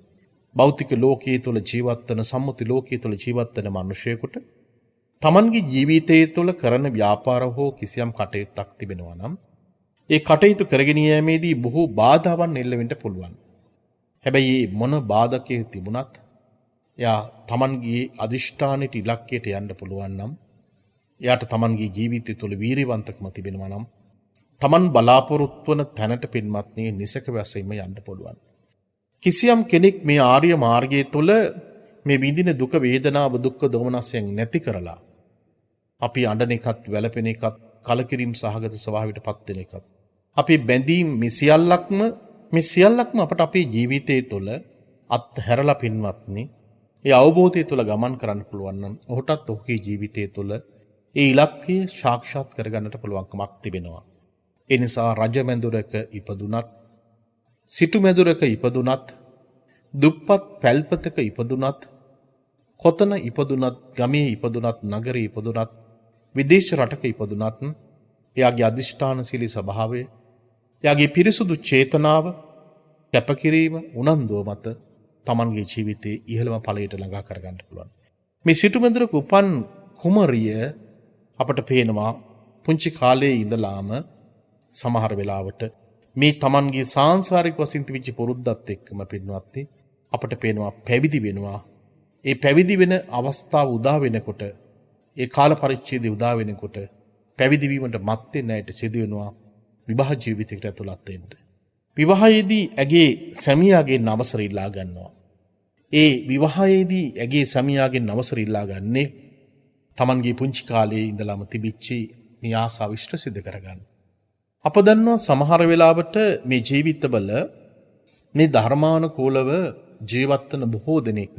භෞතික ලෝකයේ තුළ ජීවත් වෙන සම්මුති ලෝකයේ තුළ ජීවත් වෙන මිනිසෙකුට Tamanගේ ජීවිතය තුළ කරන ව්‍යාපාර හෝ කිසියම් කටයුත්තක් තිබෙනවා නම් ඒ කටයුතු කරගෙන යෑමේදී බොහෝ බාධාවන් එල්ල වෙන්න පුළුවන්. හැබැයි මොන බාධකයේ තිබුණත් එයා Tamanගේ අදිෂ්ඨානෙට ඉලක්කයට යන්න පුළුවන් නම් එයාට Tamanගේ ජීවිතය තුළ වීරියවන්තකම තිබෙනවා නම් Taman බලාපොරොත්තු වන තැනට පින්වත්නි නිසක වශයෙන්ම යන්න පුළුවන්. කිසියම් කෙනෙක් මේ ආර්ය මාර්ගයේ තුල මේ විඳින දුක වේදනාව දුක්ඛ දෝමනස්යෙන් නැති කරලා අපි අඬන එකත් වැළපෙන එකත් කලකිරීම සහගත ස්වභාවයටපත් වෙන එකත් අපි බැඳීම් මේ සියල්ලක්ම අපට අපේ ජීවිතයේ තුල අත්හැරලා පින්වත්නි ඒ අවබෝධය තුළ ගමන් කරන්න පුළුවන් නම් ඔහුටත් ඔහුගේ ජීවිතය තුළ ඒ ඉලක්කය සාක්ෂාත් කරගන්නට පුළුවන්කමක් තිබෙනවා. ඒ නිසා රජ මැදුරක ඉපදුනත්, සිටු මැදුරක ඉපදුනත්, දුප්පත් පැල්පතක ඉපදුනත්, කොතන ඉපදුනත්, ගමේ ඉපදුනත්, නගරේ ඉපදුනත්, විදේශ රටක ඉපදුනත්, එයාගේ අධිෂ්ඨානශීලී ස්වභාවය, එයාගේ පිරිසුදු චේතනාව, කැපකිරීම, උනන්දුව මත තමන්ගේ ජීවිතයේ ඉහළම ඵලයට ළඟා කරගන්න පුළුවන්. මේ සිටු මැදුරක උපන් කුමරිය අපට පේනවා පුංචි කාලයේ ඉඳලාම සමහර වෙලාවට මේ තමන්ගේ සාංශාරික වශයෙන් තිබිච්ච පුරුද්දත් එක්කම පින්වත්නි අපට පේනවා පැවිදි වෙනවා. ඒ පැවිදි වෙන අවස්ථාව උදා වෙනකොට, ඒ කාල පරිච්ඡේදය උදා වෙනකොට පැවිදි වීමට මත් වෙන අයට සිදු වෙනවා විවාහ ජීවිතයකට ඇතුළත් වෙන්න. විවාහයේදී ඇගේ සැමියාගෙන් අවසර ඉල්ලා ගන්නවා. ඒ විවාහයේදී ඇගේ සැමියාගෙන් අවසර ඉල්ලා ගන්නේ තමන්ගේ පුංචි කාලයේ ඉඳලාම තිබිච්ච මේ ආසාව ඉෂ්ට සිද්ධ කරගන්න. අප දන්නවා සමහර වෙලාවට මේ ජීවිතවල මේ ධර්මානුකූලව ජීවත් වන බොහෝ දෙනෙක්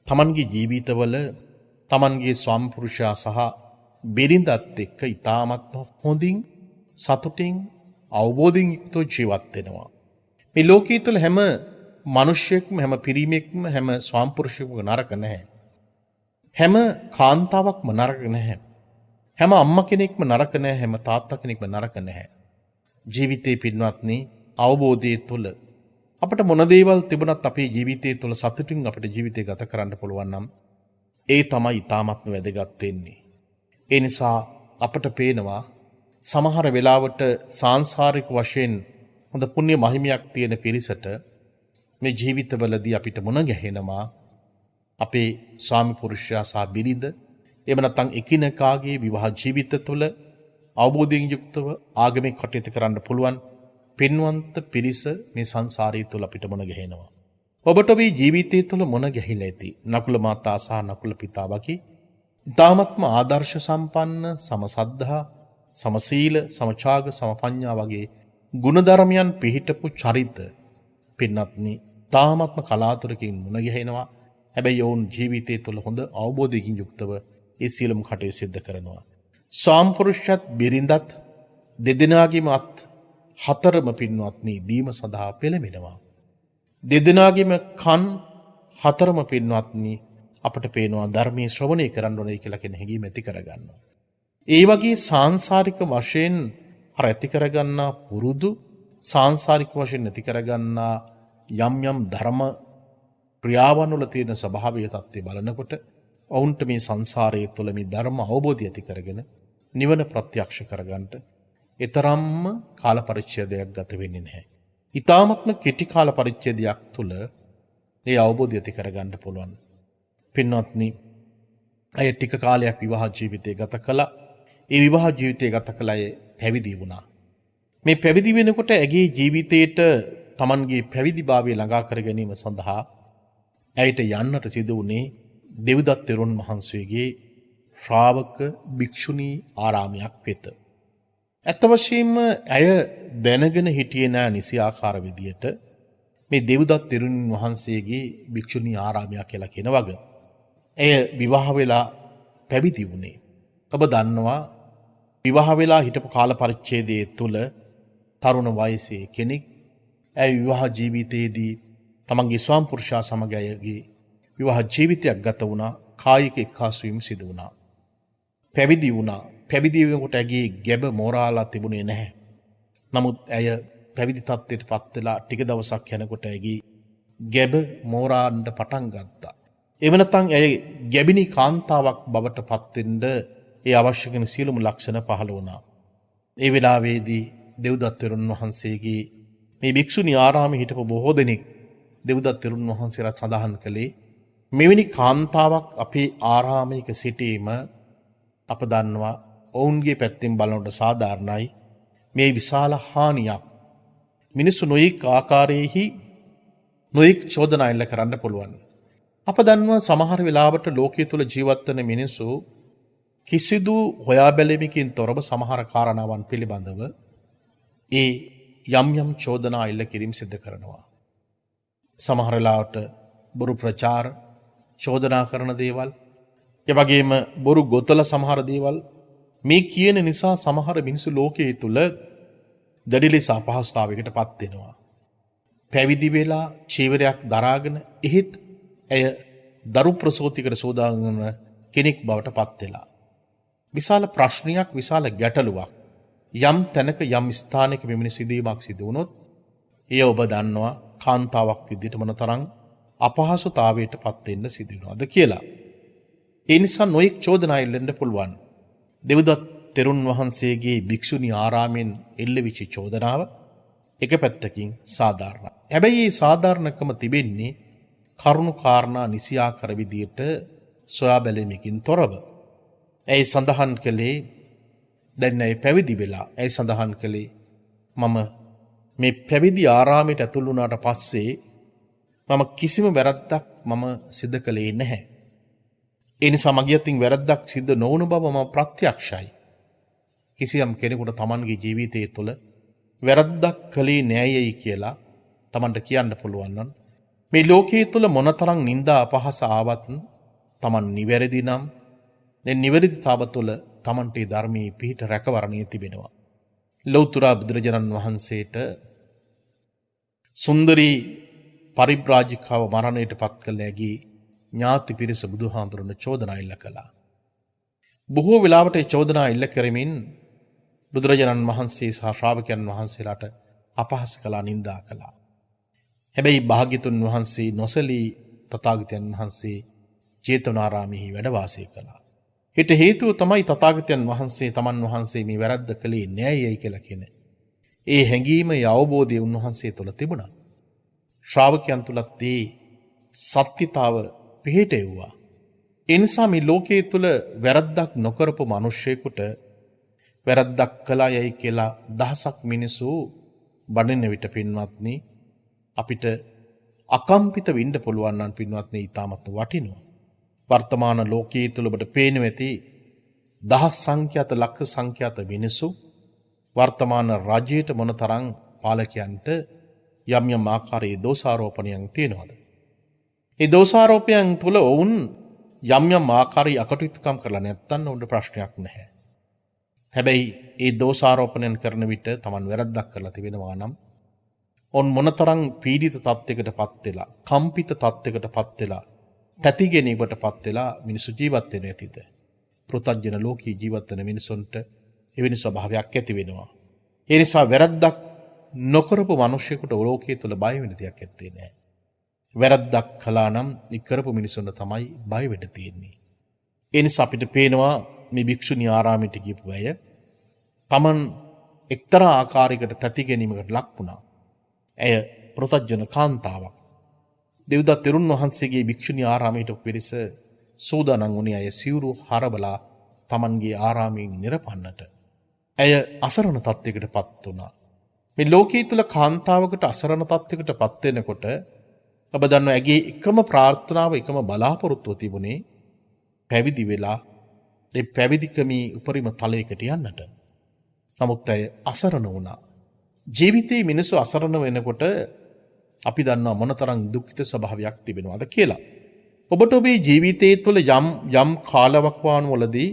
තමන්ගේ ජීවිතවල තමන්ගේ ස්වාමි පුරුෂයා සහ බිරිඳත් එක්ක ඉතාමත්ම හොඳින් සතුටින් අවබෝධයෙන් යුක්තව ජීවත් වෙනවා. මේ ලෝකයේ තුල හැම මිනිසෙක්ම, හැම පිරිමෙක්ම, හැම ස්වාමි පුරුෂයෙක්ම නරක නැහැ. හැම කාන්තාවක්ම නරක නැහැ. හැම අම්මා කෙනෙක්ම නරක නැහැ. හැම තාත්තා කෙනෙක්ම නරක නැහැ. ජීවිතේ පින්වත්නි අවබෝධයේ තුල අපිට මොන දේවල් තිබුණත් අපේ ජීවිතයේ තුල සතුටින් අපිට ජීවිතය ගත කරන්න පුළුවන් නම් ඒ තමයි ඊ타ත්ම වැදගත් වෙන්නේ. ඒ නිසා අපට පේනවා සමහර වෙලාවට සාංශාරික වශයෙන් හොඳ පුණ්‍ය මහිමයක් තියෙන පිරිසට මේ ජීවිතවලදී අපිට මුණ ගැහෙනවා අපේ ස්වාමි පුරුෂයා සහ බිරිඳ, එහෙම නැත්නම් එකිනෙකාගේ විවාහ ජීවිත තුළ අවබෝධයෙන් යුක්තව ආගමික කටයුතු කරන්න පුළුවන් පින්වන්ත පිරිස මේ සංසාරය තුළ අපිට මුණ ගැහෙනවා. ඔබට ඔබේ ජීවිතය තුළ මුණ ගැහිලා ඇති නකුල මාතා සහ නකුල පිතා වගේ ඉතාමත්ම ආදර්ශ සම්පන්න, සමසද්ධා, සමසීල, සමචාග, සමපඤ්ඤා වගේ ගුණධර්මයන් පිහිටපු චරිත පින්වත්නි ඉතාමත්ම කලාතුරකින් මුණ ගැහෙනවා. හැබැයි ඔවුන් ජීවිතය තුළ හොඳ අවබෝධයකින් යුක්තව ඒ සියලුම කටයුතු සිද්ධ කරනවා. ස්වාමිපුරුෂයත් බිරිඳත් දෙදෙනාගේම අත් හතරම පින්වත්නි දීම සඳහා පෙළඹෙනවා. දෙදෙනාගේම කන් හතරම පින්වත්නි අපට පේනවා ධර්මයේ ශ්‍රවණය කරන්න ඕනේ කියලා කියන හැඟීම ඇති කරගන්නවා. ඒ වගේ සාංශාරික වශයෙන් අර ඇති කරගන්නා පුරුදු, සාංශාරික වශයෙන් ඇති කරගන්නා යම් යම් ධර්ම ක්‍රියාවන් වල තියෙන ස්වභාවීය தත්ත්වය බලනකොට ඔවුන්ට මේ සංසාරයේ තුල මේ ධර්ම අවබෝධය ඇති කරගෙන නිවන ප්‍රත්‍යක්ෂ කරගන්නට ඊතරම්ම කාල පරිච්ඡේදයක් ගත වෙන්නේ නැහැ. ඊ타මත්ම කෙටි කාල පරිච්ඡේදයක් තුල මේ අවබෝධය ඇති කරගන්න පුළුවන්. පින්වත්නි, අය ටික කාලයක් විවාහ ජීවිතය ගත කළා. ඒ විවාහ ජීවිතය ගත කළ අය පැවිදි වුණා. මේ පැවිදි වෙනකොට ඇගේ ජීවිතේට Tamanගේ පැවිදිභාවය ළඟා කර ගැනීම සඳහා ඇයට යන්නට සිදු වුණේ දෙව්දත් තෙරුන් වහන්සේගේ ශ්‍රාවක භික්ෂුණී ආරාමයක් වෙත. ඇත්ත වශයෙන්ම ඇය දැනගෙන හිටියේ නෑ නිසි ආකාර විදියට මේ දෙව්දත් තෙරුන් වහන්සේගේ භික්ෂුණී ආරාමයක් කියලා කියන වග. ඇය විවාහ වෙලා පැවිදි වුණේ. ඔබ දන්නවා විවාහ වෙලා හිටපු කාල පරිච්ඡේදයේ තුල තරුණ වයසේ කෙනෙක් ඇය විවාහ ජීවිතයේදී තමන්ගේ ස්වාමි පුරුෂයා සමග ඇයගේ විවාහ ජීවිතයක් ගත වුණා. කායික එක්කාසු වීම සිදු වුණා. පැවිදි වුණා. පැවිදි වෙනකොට ඇගේ ගැබ මෝරාලා තිබුණේ නැහැ. නමුත් ඇය පැවිදි තත්ත්වයට පත් වෙලා ටික දවසක් යනකොට ඇගේ ගැබ මෝරාන්න පටන් ගත්තා. එව නැත්නම් ඇය ගැබිනි කාන්තාවක් බවට පත් වෙන්න ඒ අවශ්‍ය කරන සියලුම ලක්ෂණ පහළ වුණා. ඒ වෙලාවේදී දෙව්දත් තෙරුන් වහන්සේගේ මේ භික්ෂුණී ආරාමයේ හිටපු බොහෝ දෙනෙක් දෙව්දත් තෙරුන් වහන්සේලා සඳහන් කළේ මෙවැනි කාන්තාවක් අපේ ආරාමයක සිටීම අප දන්නවා ඔවුන්ගේ පැත්තෙන් බලනකොට සාධාරණයි. මේ විශාල හානියක්. මිනිස්සු නොයෙක් ආකාරයේහි නොයෙක් චෝදනා එල්ල කරන්න පුළුවන්. අප දන්නවා සමහර වෙලාවට ලෝකයේ තුල ජීවත් වෙන මිනිස්සු කිසිදු හොයා බැලීමකින් තොරව සමහර කාරණාවන් පිළිබඳව ඒ යම් යම් චෝදනා එල්ල කිරීම සිදු කරනවා. සමහර වෙලාවට බොරු ප්‍රචාර, චෝදනා කරන දේවල්, ඒ වගේම බොරු ගොතල සමහර දේවල් මේ කියන නිසා සමහර මිනිසු ලෝකයේ තුල දැඩි ලෙස අපහසුතාවයකට පත් වෙනවා. පැවිදි වෙලා චීවරයක් දරාගෙන එහෙත් ඇය දරු ප්‍රසූතිකට සූදානම් කෙනෙක් බවට පත් වෙලා. විශාල ප්‍රශ්නයක්, විශාල ගැටලුවක් යම් තැනක යම් ස්ථානයක මෙවැනි සිදුවීමක් සිදු වුණොත් එය ඔබ දන්නවා කාන්තාවක් විදිහට මොනතරම් අපහසුතාවයට පත් වෙන්න සිදු වෙනවද කියලා. ඒ නිසා නොඑක් චෝදනා එල්ලෙන්න පුළුවන්. දෙව්දත් තෙරුන් වහන්සේගේ භික්ෂුණී ආරාමෙන් එල්ලවිච්ච චෝදනාව එක පැත්තකින් සාධාරණයි. හැබැයි මේ සාධාරණකම තිබෙන්නේ කරුණු කාරණා නිසියාකර විදියට සොයා බැලීමකින් තොරව. ඇයි සඳහන් කළේ දැන් ඇයි පැවිදි වෙලා ඇයි සඳහන් කළේ මම මේ පැවිදි ආරාමයට ඇතුළු වුණාට පස්සේ මම කිසිම වැරද්දක් මම සිදු කළේ නැහැ. ඒ නිසා මගේ අතින් වැරද්දක් සිදු නොවුණු බව මම ප්‍රත්‍යක්ෂයි. කිසියම් කෙනෙකුට Tamanගේ ජීවිතය තුළ වැරද්දක් කළේ නෑයයි කියලා Tamanට කියන්න පුළුවන් නම් මේ ලෝකයේ තුල මොනතරම් නිന്ദා අපහාස ආවත් Taman නිවැරදි නම් දැන් නිවැරදිතාව තුළ Tamanට ධර්මයේ පිහිට රැකවරණයේ තිබෙනවා. ලෞතර බුදුරජාණන් වහන්සේට සුන්දරී පරිබ්‍රාජිකාව මරණයට පත් කළ හැකි ඥාති පිරිස බුදුහාමුදුරන චෝදනා එල්ල කළා. බොහෝ වෙලාවට ඒ චෝදනා එල්ල කරමින් බුදුරජාණන් වහන්සේ සහ ශ්‍රාවකයන් වහන්සේලාට අපහාස කළා, නිඳා කළා. හැබැයි භාග්‍යතුන් වහන්සේ නොසලී තථාගතයන් වහන්සේ ජේතවනාරාමෙහි වැඩ වාසය කළා. ඊට හේතුව තමයි තථාගතයන් වහන්සේ තමන් වහන්සේ මේ වැරද්ද කළේ නෑයයි කියලා කියන ඒ හැඟීම, ඒ අවබෝධය උන්වහන්සේ තුළ තිබුණා. ශ්‍රාවකයන් තුලත් ඒ සත්‍යතාව පිහිටෙව්වා. ඒ නිසා මේ ලෝකයේ තුල වැරද්දක් නොකරපු මිනිස්සෙකුට වැරද්දක් කළා යයි කියලා දහසක් මිනිසු බඩින විට පින්වත්නි අපිට අකම්පිත වෙන්න පුළුවන් නම් පින්වත්නි ඊටමත් වටිනවා. වර්තමාන ලෝකයේ තුල ඔබට පේනවා ඇති දහස් සංඛ්‍යාත ලක්ෂ සංඛ්‍යාත මිනිසු වර්තමාන රජයට මොනතරම් පාලකයන්ට යම් යම් ආකාරයේ දෝෂාරෝපණයන් තියෙනවද? ඒ දෝෂාරෝපණයන් තුල වුන් යම් යම් ආකාරයේ අකටයුතුකම් කරලා නැත්නම් උන්ට ප්‍රශ්නයක් නැහැ. හැබැයි ඒ දෝෂාරෝපණයන් කරන විට Taman වැරද්දක් කරලා තිබෙනවා නම් ඔන් මොනතරම් පීඩිත තත්යකටපත් වෙලා, කම්පිත තත්යකටපත් වෙලා, පැතිගැනීමකටපත් වෙලා මිනිසු ජීවත් වෙන්නේ නැතිද? පෘථග්ජන ලෝකී ජීවත් වෙන මිනිසුන්ට එවැනි ස්වභාවයක් ඇති වෙනවා. ඒ නිසා වැරද්දක් නොකරපු මිනිසෙකුට ලෝකයේ තුල බය වෙන දෙයක් ඇත්තේ නැහැ. වැරද්දක් කළා නම් ඒ කරපු මිනිසුන්ට තමයි බය වෙන්න තියෙන්නේ. ඒ නිසා අපිට පේනවා මේ භික්ෂුණී ආරාමයට ගියපු අය Taman එක්තරා ආකාරයකට තැති ගැනීමකට ලක් වුණා. ඇය පෘථග්ජන කාන්තාවක්. දෙව්දත් තෙරුන් වහන්සේගේ භික්ෂුණී ආරාමයට පිරිස සූදානම් වුණේ අය සිවුරු හරබලා Tamanගේ ආරාමයෙන් නිරපන්නට. ඇය අසරණ තත්යකටපත් වුණා. මේ ලෝකයේ තුල කාන්තාවකට අසරණ තත්යකටපත් වෙනකොට ඔබ දන්නවා ඇගේ එකම ප්‍රාර්ථනාව, එකම බලාපොරොත්තුව තිබුණේ පැවිදි වෙලා ඒ පැවිදිකමේ උපරිම තලයකට යන්නට. නමුත් ඇය අසරණ වුණා. ජීවිතේ මිනිස්සු අසරණ වෙනකොට අපි දන්නවා මොනතරම් දුක්ඛිත ස්වභාවයක් තිබෙනවද කියලා. ඔබට ඔබේ ජීවිතයේ තුළ යම් කාලවකවානුවලදී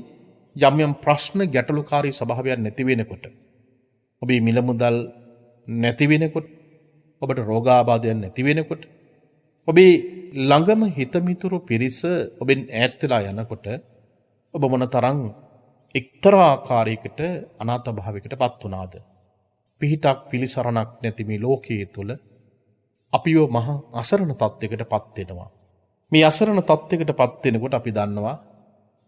යම් ප්‍රශ්න ගැටලුකාරී ස්වභාවයක් නැති වෙනකොට, ඔබේ මිල මුදල් නැති වෙනකොට, ඔබට රෝගාබාධයන් නැති වෙනකොට, ඔබේ ළඟම හිතමිතුරු පිරිස ඔබෙන් ඈත් වෙලා යනකොට ඔබ මොනතරම් එක්තරා ආකාරයකට අනාථ භාවයකට පත් වුණාද? පිහිටක් පිළිසරණක් නැති මේ ලෝකයේ තුල අපිව මහා අසරණ තත්යකට පත් වෙනවා. මේ අසරණ තත්යකට පත් වෙනකොට අපි දන්නවා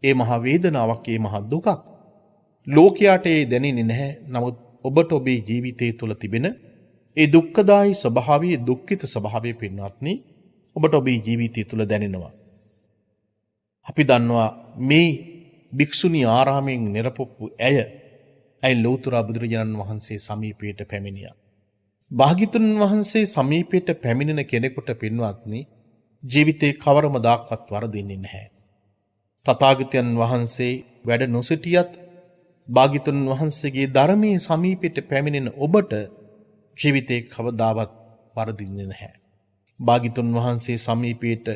ඒ මහා වේදනාවක්, ඒ මහා දුකක් ලෝකයට ඒ දැනෙන්නේ නැහැ. නමුත් ඔබට ඔබේ ජීවිතයේ තුල තිබෙන ඒ දුක්ඛදායි ස්වභාවය, දුක්ඛිත ස්වභාවය පින්වත්නි ඔබට ඔබේ ජීවිතය තුල දැනෙනවා. අපි දන්නවා මේ භික්ෂුණී ආරාමයෙන් නිරපොප්පු ඇය ලෞතර බුදුරජාණන් වහන්සේ සමීපයට පැමිණියා. භාග්‍යතුන් වහන්සේ සමීපයට පැමිණෙන කෙනෙකුට පින්වත්නි ජීවිතේ කවරම දාක්වත් වරදින්නේ නැහැ. තථාගතයන් වහන්සේ වැඩ නොසිටියත් භාග්‍යතුන් වහන්සේගේ ධර්මයේ සමීපයට පැමිණෙන ඔබට ජීවිතේ කවදාවත් වරදින්නේ නැහැ. භාග්‍යතුන් වහන්සේ සමීපයට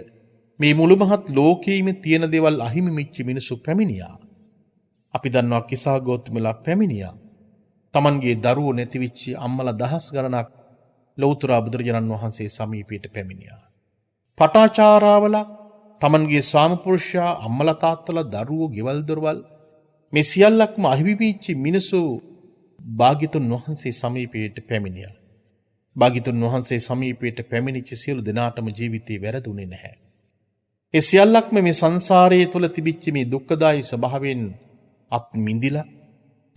මේ මුළු මහත් ලෝකයේම තියෙන දේවල් අහිමි වෙච්ච මිනිසු පැමිණියා. අපි දන්නවා කිසා ගෝත්‍රමලා පැමිණියා. Tamanගේ දරුවෝ නැති වෙච්ච අම්මලා දහස් ගණනක් ලෞතර බුදුරජාණන් වහන්සේ සමීපයට පැමිණියා. පටාචාරාවලා Tamanගේ ස්වාමිපුරුෂයා අම්මලා තාත්තලා දරුවෝ ගෙවල් දොරවල් මේ සියල්ලක්ම අහිමි වෙච්ච මිනිසු භාග්‍යතුන් වහන්සේ සමීපයට පැමිණියා. භාග්‍යතුන් වහන්සේ සමීපයට පැමිණිච්ච සියලු දෙනාටම ජීවිතේ වැරදුනේ නැහැ. ඒ සියල්ලක්ම මේ සංසාරයේ තුල තිබිච්ච මේ දුක්ඛදායී ස්වභාවයෙන් අත් මිඳිලා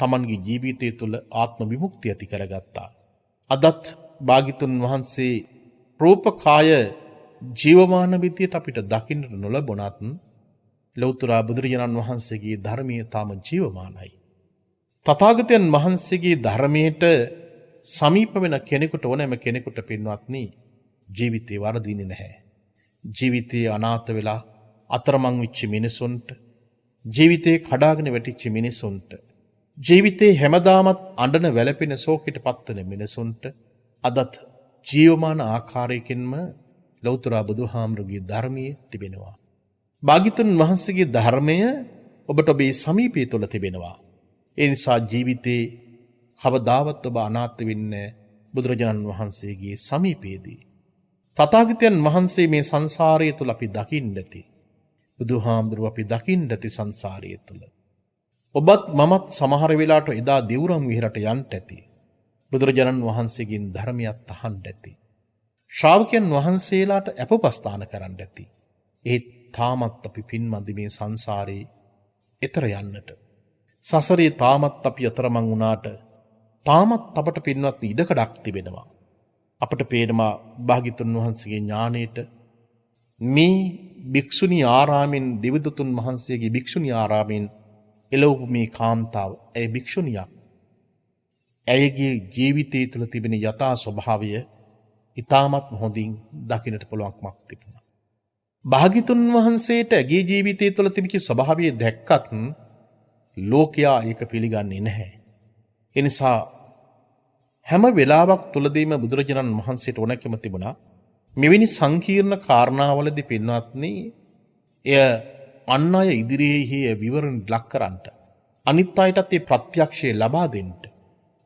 Tamanගේ ජීවිතය තුළ ආත්ම විමුක්තිය ඇති කරගත්තා. අදත් භාග්‍යතුන් වහන්සේ රූපකාය ජීවමාන විදියට අපිට දකින්නට නොලබුණත් ලෞතර බුදුරජාණන් වහන්සේගේ ධර්මයේ තාම ජීවමානයි. තථාගතයන් වහන්සේගේ ධර්මයට සමීප වෙන කෙනෙකුට ඕනෑම කෙනෙකුට පින්වත්නි ජීවිතේ වරදින්නේ නැහැ. ජීවිතේ අනාථ වෙලා අතරමං වෙච්ච මිනිසුන්ට ජීවිතේ කඩාගෙන වැටිච්ච මිනිසුන්ට ජීවිතේ හැමදාමත් අඬන වැළපෙන ශෝකයට පත්වන මිනිසුන්ට අදත් ජීවමාන ආකාරයකින්ම ලෞතර බුදුහාමුදුරගේ ධර්මයේ තිබෙනවා. භාග්‍යතුන් වහන්සේගේ ධර්මය ඔබට ඔබේ සමීපය තුළ තිබෙනවා. ඒ නිසා ජීවිතේ කවදාවත් ඔබ අනාථ වෙන්නේ බුදුරජාණන් වහන්සේගේ සමීපයේදී. තථාගතයන් වහන්සේ මේ සංසාරය තුළ අපි දකින්න ඇති. බුදුහාමුදුරුව අපි දකින්න ඇති සංසාරය තුළ. ඔබත් මමත් සමහර වෙලාවට එදා දෙවුරම් විහෙරට යන්න ඇති. බුදුරජාණන් වහන්සේගෙන් ධර්මයක් අහන්න ඇති. ශ්‍රාවකයන් වහන්සේලාට අපපස්ථාන කරන්න ඇති. ඒත් තාමත් අපි පින්මදි මේ සංසාරේ එතර යන්නට. සසරේ තාමත් අපි අතරමං වුණාට තාමත් අපට පින්වත් ඉඩකඩක් තිබෙනවා. අපට පේනවා භාග්‍යතුන් වහන්සේගේ ඥාණයට මේ භික්ෂුණී ආරාමෙන් දෙවිදතුන් වහන්සේගේ භික්ෂුණී ආරාමෙන් එළවපු මේ කාන්තාව ඇය භික්ෂුණියක්. ඇයගේ ජීවිතය තුළ තිබෙන යථා ස්වභාවය ඉතාමත් හොඳින් දකින්නට පුළුවන්කමක් තිබුණා. භාග්‍යතුන් වහන්සේට ඇගේ ජීවිතය තුළ තිබිච්ච ස්වභාවය දැක්කත් ලෝකයා ඒක පිළිගන්නේ නැහැ. ඒ නිසා හැම වෙලාවක් තුලදීම බුදුරජාණන් වහන්සේට ඕනකම තිබුණා මෙවැනි සංකීර්ණ කාරණාවලදී පින්වත්නි එය අන් අය ඉදිරියේ විවරණ ලක් කරන්නට අනිත් අයටත් ඒ ප්‍රත්‍යක්ෂය ලබා දෙන්න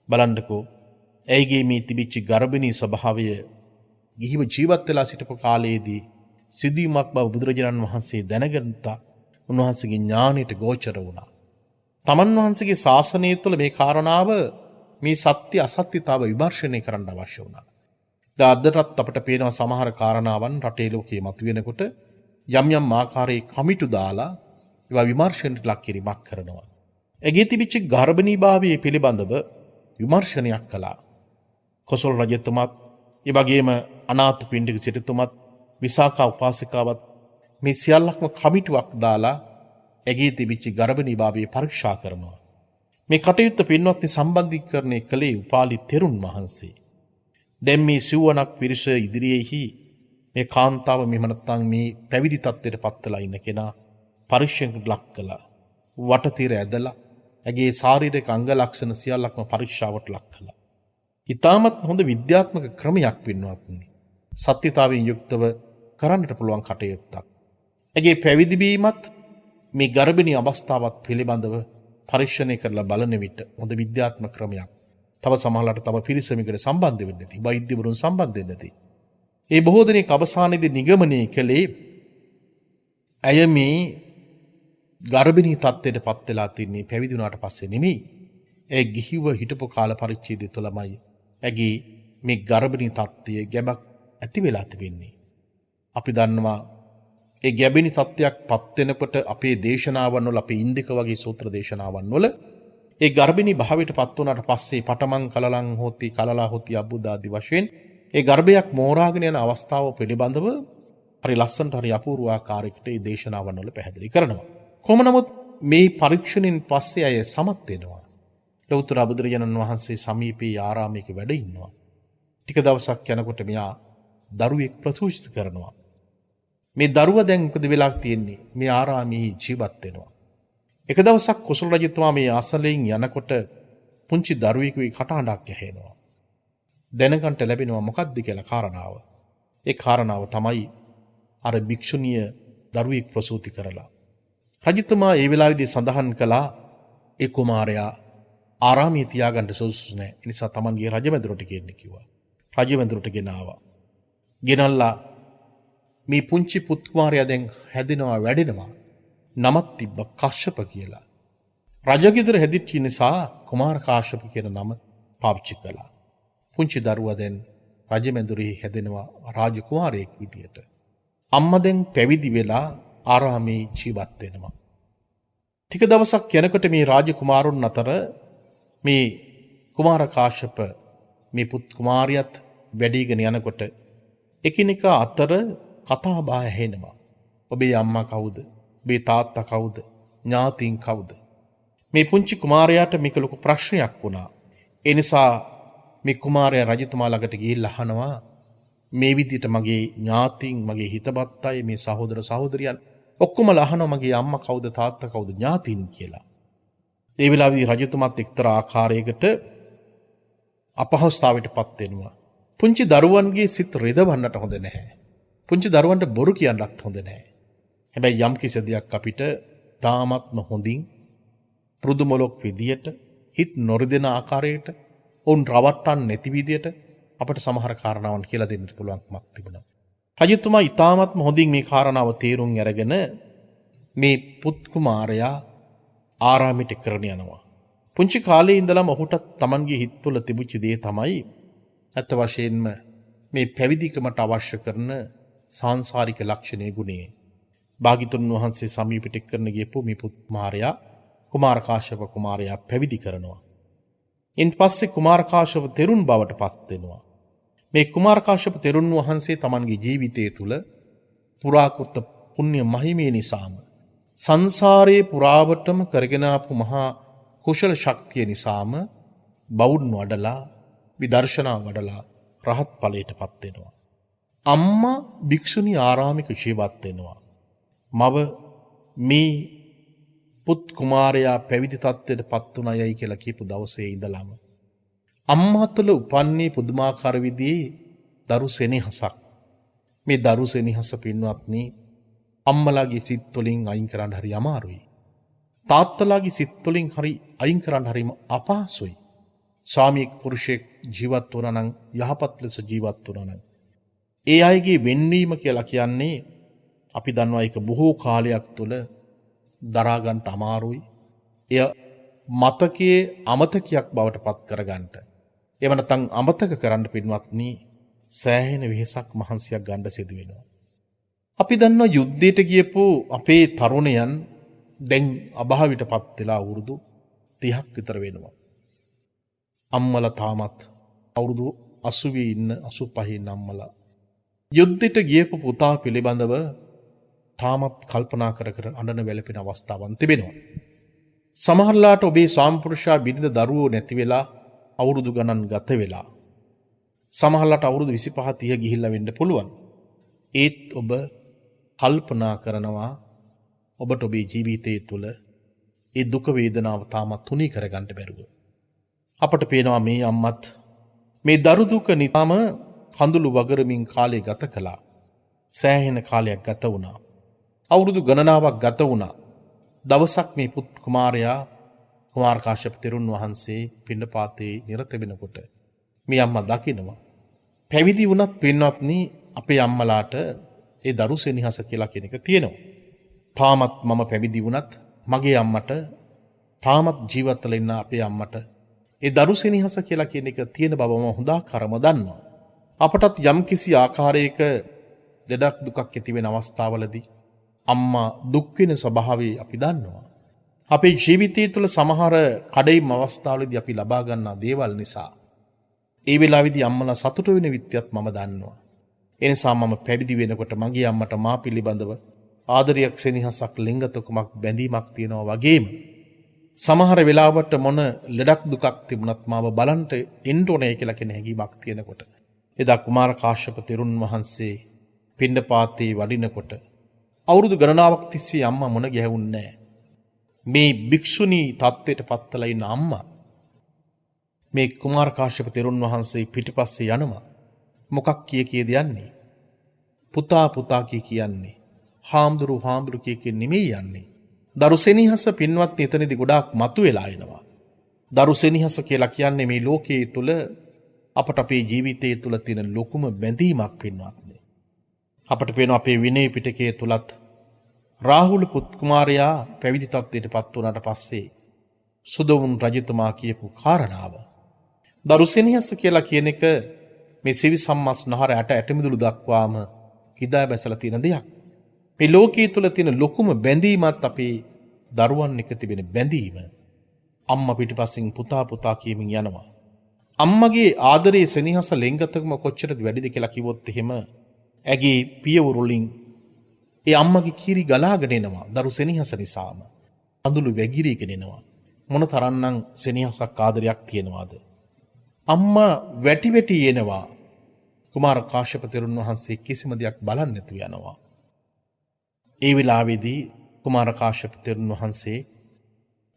බලන්නකෝ. ඇයිගේ මේ තිබිච්ච ගර්භණී ස්වභාවය ගිහිව ජීවත් වෙලා සිටපු කාලයේදී සිදුවීමක් බව බුදුරජාණන් වහන්සේ දැනගත්තා. උන්වහන්සේගේ ඥාණයට ගෝචර වුණා. තමන් වහන්සේගේ ශාසනය තුළ මේ කාරණාව මේ සත්‍ය අසත්‍යතාව විමර්ශනය කරන්න අවශ්‍ය වුණා. අදටත් අපට පේනවා සමහර කාරණාවන් රටේ ලෝකයේ මතුවෙනකොට යම් යම් ආකාරයේ කමිටු දාලා ඒවා විමර්ශනයට ලක් කිරීමක් කරනවා. එගේ තිබිච්ච ගර්භණීභාවයේ පිළිබඳව විමර්ශනයක් කළා. කොසල් රජතුමත්, ඒ වගේම අනාථපිණ්ඩික සිටුතුමත්, විසාකා උපාසිකාවත් මේ සියල්ලක්ම කමිටුවක් දාලා එගේ තිබිච්ච ගර්භණීභාවය පරීක්ෂා කරනවා. මේ කටයුත්ත පින්වත්නි සම්බන්ධීකරණය කළේ උපාලි තෙරුන් වහන්සේ. දැන් මේ සිව්වණක් පිරිස ඉදිරියේහි මේ කාන්තාව මෙහෙම නැත්නම් මේ පැවිදි තත්ත්වයට පත්වලා ඉන්න කෙනා පරීක්ෂණයට ලක් කළා. වටතිර ඇදලා ඇගේ ශාරීරික අංග ලක්ෂණ සියල්ලක්ම පරීක්ෂාවට ලක් කළා. ඊටමත් හොඳ විද්‍යාත්මක ක්‍රමයක් පින්වත්නි. සත්‍යතාවයෙන් යුක්තව කරන්නට පුළුවන් කටයුත්තක්. ඇගේ පැවිදි වීමත් මේ ගර්භණී අවස්ථාවත් පිළිබඳව පරීක්ෂණය කරලා බලන විට හොඳ විද්‍යාත්මක ක්‍රමයක්. තව සමහරවිට තව පිරිසමකට සම්බන්ධ වෙන්න ඇති. වෛද්‍යවරුන් සම්බන්ධ වෙන්න ඇති. ඒ බොහෝ දෙනෙක් අවසානයේදී නිගමනය කළේ ඇය මේ ගර්භණී තත්ත්වයට පත් වෙලා තින්නේ පැවිදි වුණාට පස්සේ නෙමෙයි. ඒ ගිහිව හිටපු කාල පරිච්ඡේදය තුළමයි ඇගේ මේ ගර්භණී තත්ත්වය ගැබක් ඇති වෙලා තිබෙන්නේ. අපි දන්නවා ඒ ගැබිනි සත්‍යයක් පත් වෙනකොට අපේ දේශනාවන් වල අපේ ඉන්දික වගේ සූත්‍ර දේශනාවන් වල ඒ ගර්භිනී භාවයට පත් වුණාට පස්සේ පටමං කලලං හොති කලලා හොති අබ්බුදාදි වශයෙන් ඒ ගර්භයක් මෝරාගෙන යන අවස්ථාව පිළිබඳව හරි ලස්සනට හරි අපූර්ව ආකාරයකට ඒ දේශනාවන් වල පැහැදිලි කරනවා. කොහොම නමුත් මේ පරීක්ෂණයෙන් පස්සේ අය සමත් වෙනවා. ලෞතර බුදුරජාණන් වහන්සේ සමීපයේ ආරාමයක වැඩ ඉන්නවා. ටික දවසක් යනකොට මෙයා දරුවෙක් ප්‍රසූෂිත කරනවා. මේ දරුවා දැන් මොකද වෙලා තියෙන්නේ? මේ ආරාමයේ ජීවත් වෙනවා. එක දවසක් කුසල රජතුමා මේ ආසලයෙන් යනකොට පුංචි දරුවෙකුගේ කටහඬක් ඇහෙනවා. දැනගන්න ලැබෙනවා මොකක්ද කියලා කාරණාව. ඒ කාරණාව තමයි අර භික්ෂුණිය දරුවෙක් ප්‍රසූති කරලා. රජතුමා ඒ වෙලාවේදී සඳහන් කළා ඒ කුමාරයා ආරාමයේ තියාගන්න සුදුසු නැහැ. ඒ නිසා Tamanගේ රජමැදුරට ගෙන්න කිව්වා. රජමැදුරට ගෙනාවා. ගෙනල්ලා මේ පුංචි පුත් කුමාරයා දැන් හැදෙනවා වැඩෙනවා. නමක් තිබ්බ කාශ්‍යප කියලා. රජගෙදර හැදිච්ච නිසා කුමාර කාශ්‍යප කියන නම පාවිච්චි කළා. පුංචි දරුවා දැන් රජමැදුරේ හැදෙනවා රාජකුමාරයෙක් විදියට. අම්මා දැන් පැවිදි වෙලා ආරාමේ ජීවත් වෙනවා. ටික දවසක් යනකොට මේ රාජකුමාරුන් අතර මේ කුමාර කාශ්‍යප මේ පුත් කුමාරියත් වැඩිගෙන යනකොට එකිනෙකා අතර කතා බහ ඇහෙනවා. ඔබේ අම්මා කවුද? ඔබේ තාත්තා කවුද? ඥාතීන් කවුද? මේ පුංචි කුමාරයාට මේක ලොකු ප්‍රශ්නයක් වුණා. ඒ නිසා මේ කුමාරයා රජතුමා ළඟට ගිහිල්ලා අහනවා මේ විදිහට මගේ ඥාතීන්, මගේ හිතවත් අය, මේ සහෝදර සහෝදරියන් ඔක්කොම අහනවා මගේ අම්මා කවුද, තාත්තා කවුද, ඥාතීන් කියලා. ඒ වෙලාවේදී රජතුමාත් එක්තරා ආකාරයකට අපහසුතාවයටපත් වෙනවා. පුංචි දරුවන්ගේ සිත් රෙදවන්නට හොඳ නැහැ. පුංචි දරුවන්ට බොරු කියන්නත් හොඳ නැහැ. හැබැයි යම් කිසි දෙයක් අපිට තාමත්ම හොඳින් පුරුදු මොලොක් විදියට හිත නොරිදෙන ආකාරයට උන් රවට්ටන්න නැති විදියට අපට සමහර කාරණාවන් කියලා දෙන්න පුළුවන්කමක් තිබුණා. රජතුමා ඊ타මත්ම හොඳින් මේ කාරණාව තේරුම් අරගෙන මේ පුත් කුමාරයා ආරාමයට කරගෙන යනවා. පුංචි කාලේ ඉඳලම ඔහුට Tamanගේ හිත තුළ තිබුච්ච දේ තමයි අත් වශයෙන්ම මේ පැවිදිකමට අවශ්‍ය කරන සාංශාරික ලක්ෂණයේ ගුණය. භාග්‍යතුන් වහන්සේ සමීපට කරන ගියපු මේ පුත් කුමාරයා කුමාර කාශ්‍යප කුමාරයා පැවිදි කරනවා. ඉන් පස්සේ කුමාර කාශ්‍යප තෙරුන් බවට පත් වෙනවා. මේ කුමාර කාශ්‍යප තෙරුන් වහන්සේ Tamanගේ ජීවිතය තුළ පුරාකෘත පුණ්‍ය මහිමේ නිසාම සංසාරයේ පුරාවටම කරගෙන ආපු මහා කුශල ශක්තිය නිසාම බවුන් වඩලා විදර්ශනා වඩලා රහත් ඵලයටපත් වෙනවා. අම්මා භික්ෂුණී ආරාමික ජීවත් වෙනවා. මව මේ පුත් කුමාරයා පැවිදි තත්ත්වයටපත් වුණායයි කියලා කියපු දවසේ ඉඳලම අම්මා තුළ උපන්නේ පුදුමාකාර විදිහේ දරු සෙනෙහසක්. මේ දරු සෙනෙහස පින්වත්නි අම්මලාගේ සිත් වලින් අයින් කරන්න හරි අමාරුයි. තාත්තලාගේ සිත් වලින් හරි අයින් කරන්න හරිම අපහසුයි. ස්වාමියෙක් පුරුෂයෙක් ජීවත් වුණා නම් යහපත් ලෙස ජීවත් වුණා නම් ඒ අයගේ වෙන්වීම කියලා කියන්නේ අපි දන්නවා ඒක බොහෝ කාලයක් තුළ දරා ගන්නට අමාරුයි. එය මතකයේ අමතකයක් බවට පත් කරගන්න. එහෙම නැත්නම් අමතක කරන්න පින්වත්නි සෑහෙන වෙහසක් මහන්සියක් ගන්න සිදු වෙනවා. අපි දන්නවා යුද්ධයට ගියපු අපේ තරුණයන් දැන් අභාවයටපත් වෙලා අවුරුදු 30ක් විතර වෙනවා. අම්මලා තාමත් අවුරුදු 80 ඉන්න 85 ඉන්න අම්මලා යුද්ධයට ගියපු පුතා පිළිබඳව තාමත් කල්පනා කර කර අඬන වැළපෙන අවස්ථාවන් තිබෙනවා. සමහරලාට ඔබේ ස්වාමිපුරුෂයා බිරිඳ දරුවෝ නැති වෙලා අවුරුදු ගණන් ගත වෙලා සමහරලාට අවුරුදු 25 30 ගිහිල්ලා වෙන්න පුළුවන්. ඒත් ඔබ කල්පනා කරනවා ඔබට ඔබේ ජීවිතයේ තුල ඒ දුක වේදනාව තාමත් තුනී කරගන්න බැරුව. අපට පේනවා මේ අම්මත් මේ දරු දුක නිතාම කඳුළු වගරමින් කාලය ගත කළා. සෑහෙන කාලයක් ගත වුණා. අවුරුදු ගණනාවක් ගත වුණා. දවසක් මේ පුත් කුමාරයා කුමාර කාශ්‍යප තෙරුන් වහන්සේ පිණ්ඩපාතේ නිරත වෙනකොට මේ අම්මා දකිනවා. පැවිදි වුණත් පින්වත්නි අපේ අම්මලාට ඒ දරු සෙනෙහස කියලා කෙනෙක් තියෙනවා. තාමත් මම පැවිදි වුණත් මගේ අම්මට තාමත් ජීවත් වෙලා ඉන්න අපේ අම්මට ඒ දරු සෙනෙහස කියලා කියන එක තියෙන බව මම හොඳාකාරම දන්නවා. අපටත් යම් කිසි ආකාරයක ලෙඩක් දුකක් ඇති වෙන අවස්ථාවලදී අම්මා දුක් වෙන ස්වභාවය අපි දන්නවා. අපේ ජීවිතය තුළ සමහර කඩයිම් අවස්ථාවලදී අපි ලබා ගන්නා දේවල් නිසා ඒ වෙලාවේදී අම්මලා සතුට වෙන විත්‍යත් මම දන්නවා. ඒ නිසා මම පැවිදි වෙනකොට මගේ අම්මට මා පිළිබඳව ආදරයක් සෙනෙහසක් ලිංගතකමක් බැඳීමක් තියෙනවා වගේම සමහර වෙලාවට මොන ලෙඩක් දුකක් තිබුණත් මාව බලන්ට එන්න ඕනේ කියලා කෙන හැඟීමක් තියෙනකොට එදා කුමාර කාශ්‍යප තෙරුන් වහන්සේ පිණ්ඩපාතේ වඩිනකොට අවුරුදු ගණනාවක් තිස්සේ අම්මා මොන ගැහුන්නේ නැහැ. මේ භික්ෂුණී තත්ත්වයට පත්වලා ඉන්න අම්මා මේ කුමාර කාශ්‍යප තෙරුන් වහන්සේ පිටිපස්සේ යනවා. මොකක් කියද යන්නේ? පුතා පුතා කියන්නේ. හාමුදුරු කිය නෙමෙයි යන්නේ. දරු සෙනෙහස පින්වත් එතනදී ගොඩාක් මතුවලා එනවා. දරු සෙනෙහස කියලා කියන්නේ මේ ලෝකයේ තුල අපට අපේ ජීවිතය තුල තියෙන ලොකුම බැඳීමක් පින්වත්නි. අපට පේනවා අපේ විනය පිටකයේ තුලත් රාහුල පුත් කුමාරයා පැවිදි තත්ත්වයට පත් වුණාට පස්සේ සුදොවුන් රජතුමා කියපු කාරණාව. දරු සෙනෙහස කියලා කියන එක මේ සිවි සම්මස් නහර ඇටමිදුළු දක්වාම කිදා බැසලා තියෙන දෙයක්. මේ ලෝකයේ තුල තියෙන ලොකුම බැඳීමත් අපේ දරුවන් එක තිබෙන බැඳීම. අම්මා පිටිපස්සෙන් පුතා කියමින් යනවා. අම්මගේ ආදරයේ සෙනෙහස ලෙන්ගතකම කොච්චරද වැඩිද කියලා කිව්වොත් එහෙම ඇගේ පියවරුලින් ඒ අම්මගේ කිරි ගලාගෙන එනවා දරු සෙනෙහස නිසාම. අඳුළු වැගිරීගෙන එනවා. මොන තරම්නම් සෙනෙහසක් ආදරයක් තියෙනවද? අම්මා වැටි එනවා. කුමාර කාශ්‍යප තෙරුන් වහන්සේ කිසිම දෙයක් බලන්නේ නැතුව යනවා. ඒ වෙලාවේදී කුමාර කාශ්‍යප තෙරුන් වහන්සේ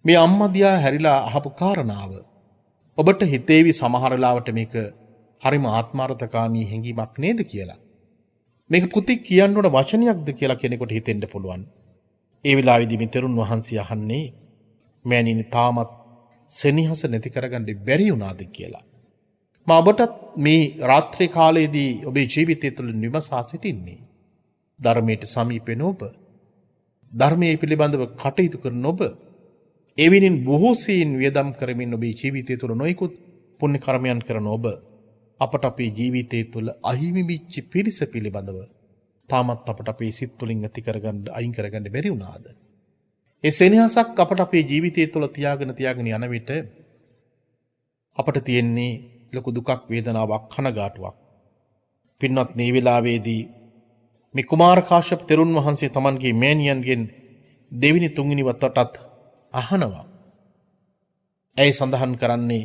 මේ අම්මා දිහා හැරිලා අහපු කාරණාව ඔබට හිතේවි සමහර වෙලාවට මේක හරිම ආත්මార్థකාමී හැඟීමක් නේද කියලා. මේක පුතේ කියන්න ඕන වචනයක්ද කියලා කෙනෙකුට හිතෙන්න පුළුවන්. ඒ වෙලාවේදී මේ තෙරුන් වහන්සේ අහන්නේ මෑණියනි තාමත් සෙනෙහස නැති කරගන්න බැරි වුණාද කියලා. මා ඔබටත් මේ රාත්‍රී කාලයේදී ඔබේ ජීවිතය තුළ විමසා සිටින්නේ. ධර්මයට සමීප වෙන ඔබ, ධර්මයේ පිළිබඳව කටයුතු කරන ඔබ, එවිනින් බොහෝ සීන් වියදම් කරමින් ඔබේ ජීවිතය තුළ නොයෙකුත් පුණ්‍ය කර්මයන් කරන ඔබ අපට අපේ ජීවිතය තුළ අහිමි වෙච්ච පිරිස පිළිබඳව තාමත් අපට අපේ සිත් තුළින් ඇති කරගන්න අයින් කරගන්න බැරි වුණාද? ඒ සෙනෙහසක් අපට අපේ ජීවිතය තුළ තියාගෙන යන විට අපට තියෙන්නේ ලොකු දුකක්, වේදනාවක්, කනගාටුවක්. පින්වත් මේ වෙලාවේදී මේ කුමාර කාශ්‍යප තෙරුන් වහන්සේ තමන්ගේ මෑණියන්ගෙන් දෙවිනි තුන්වෙනි වතාවටත් අහනවා. ඇයි සඳහන් කරන්නේ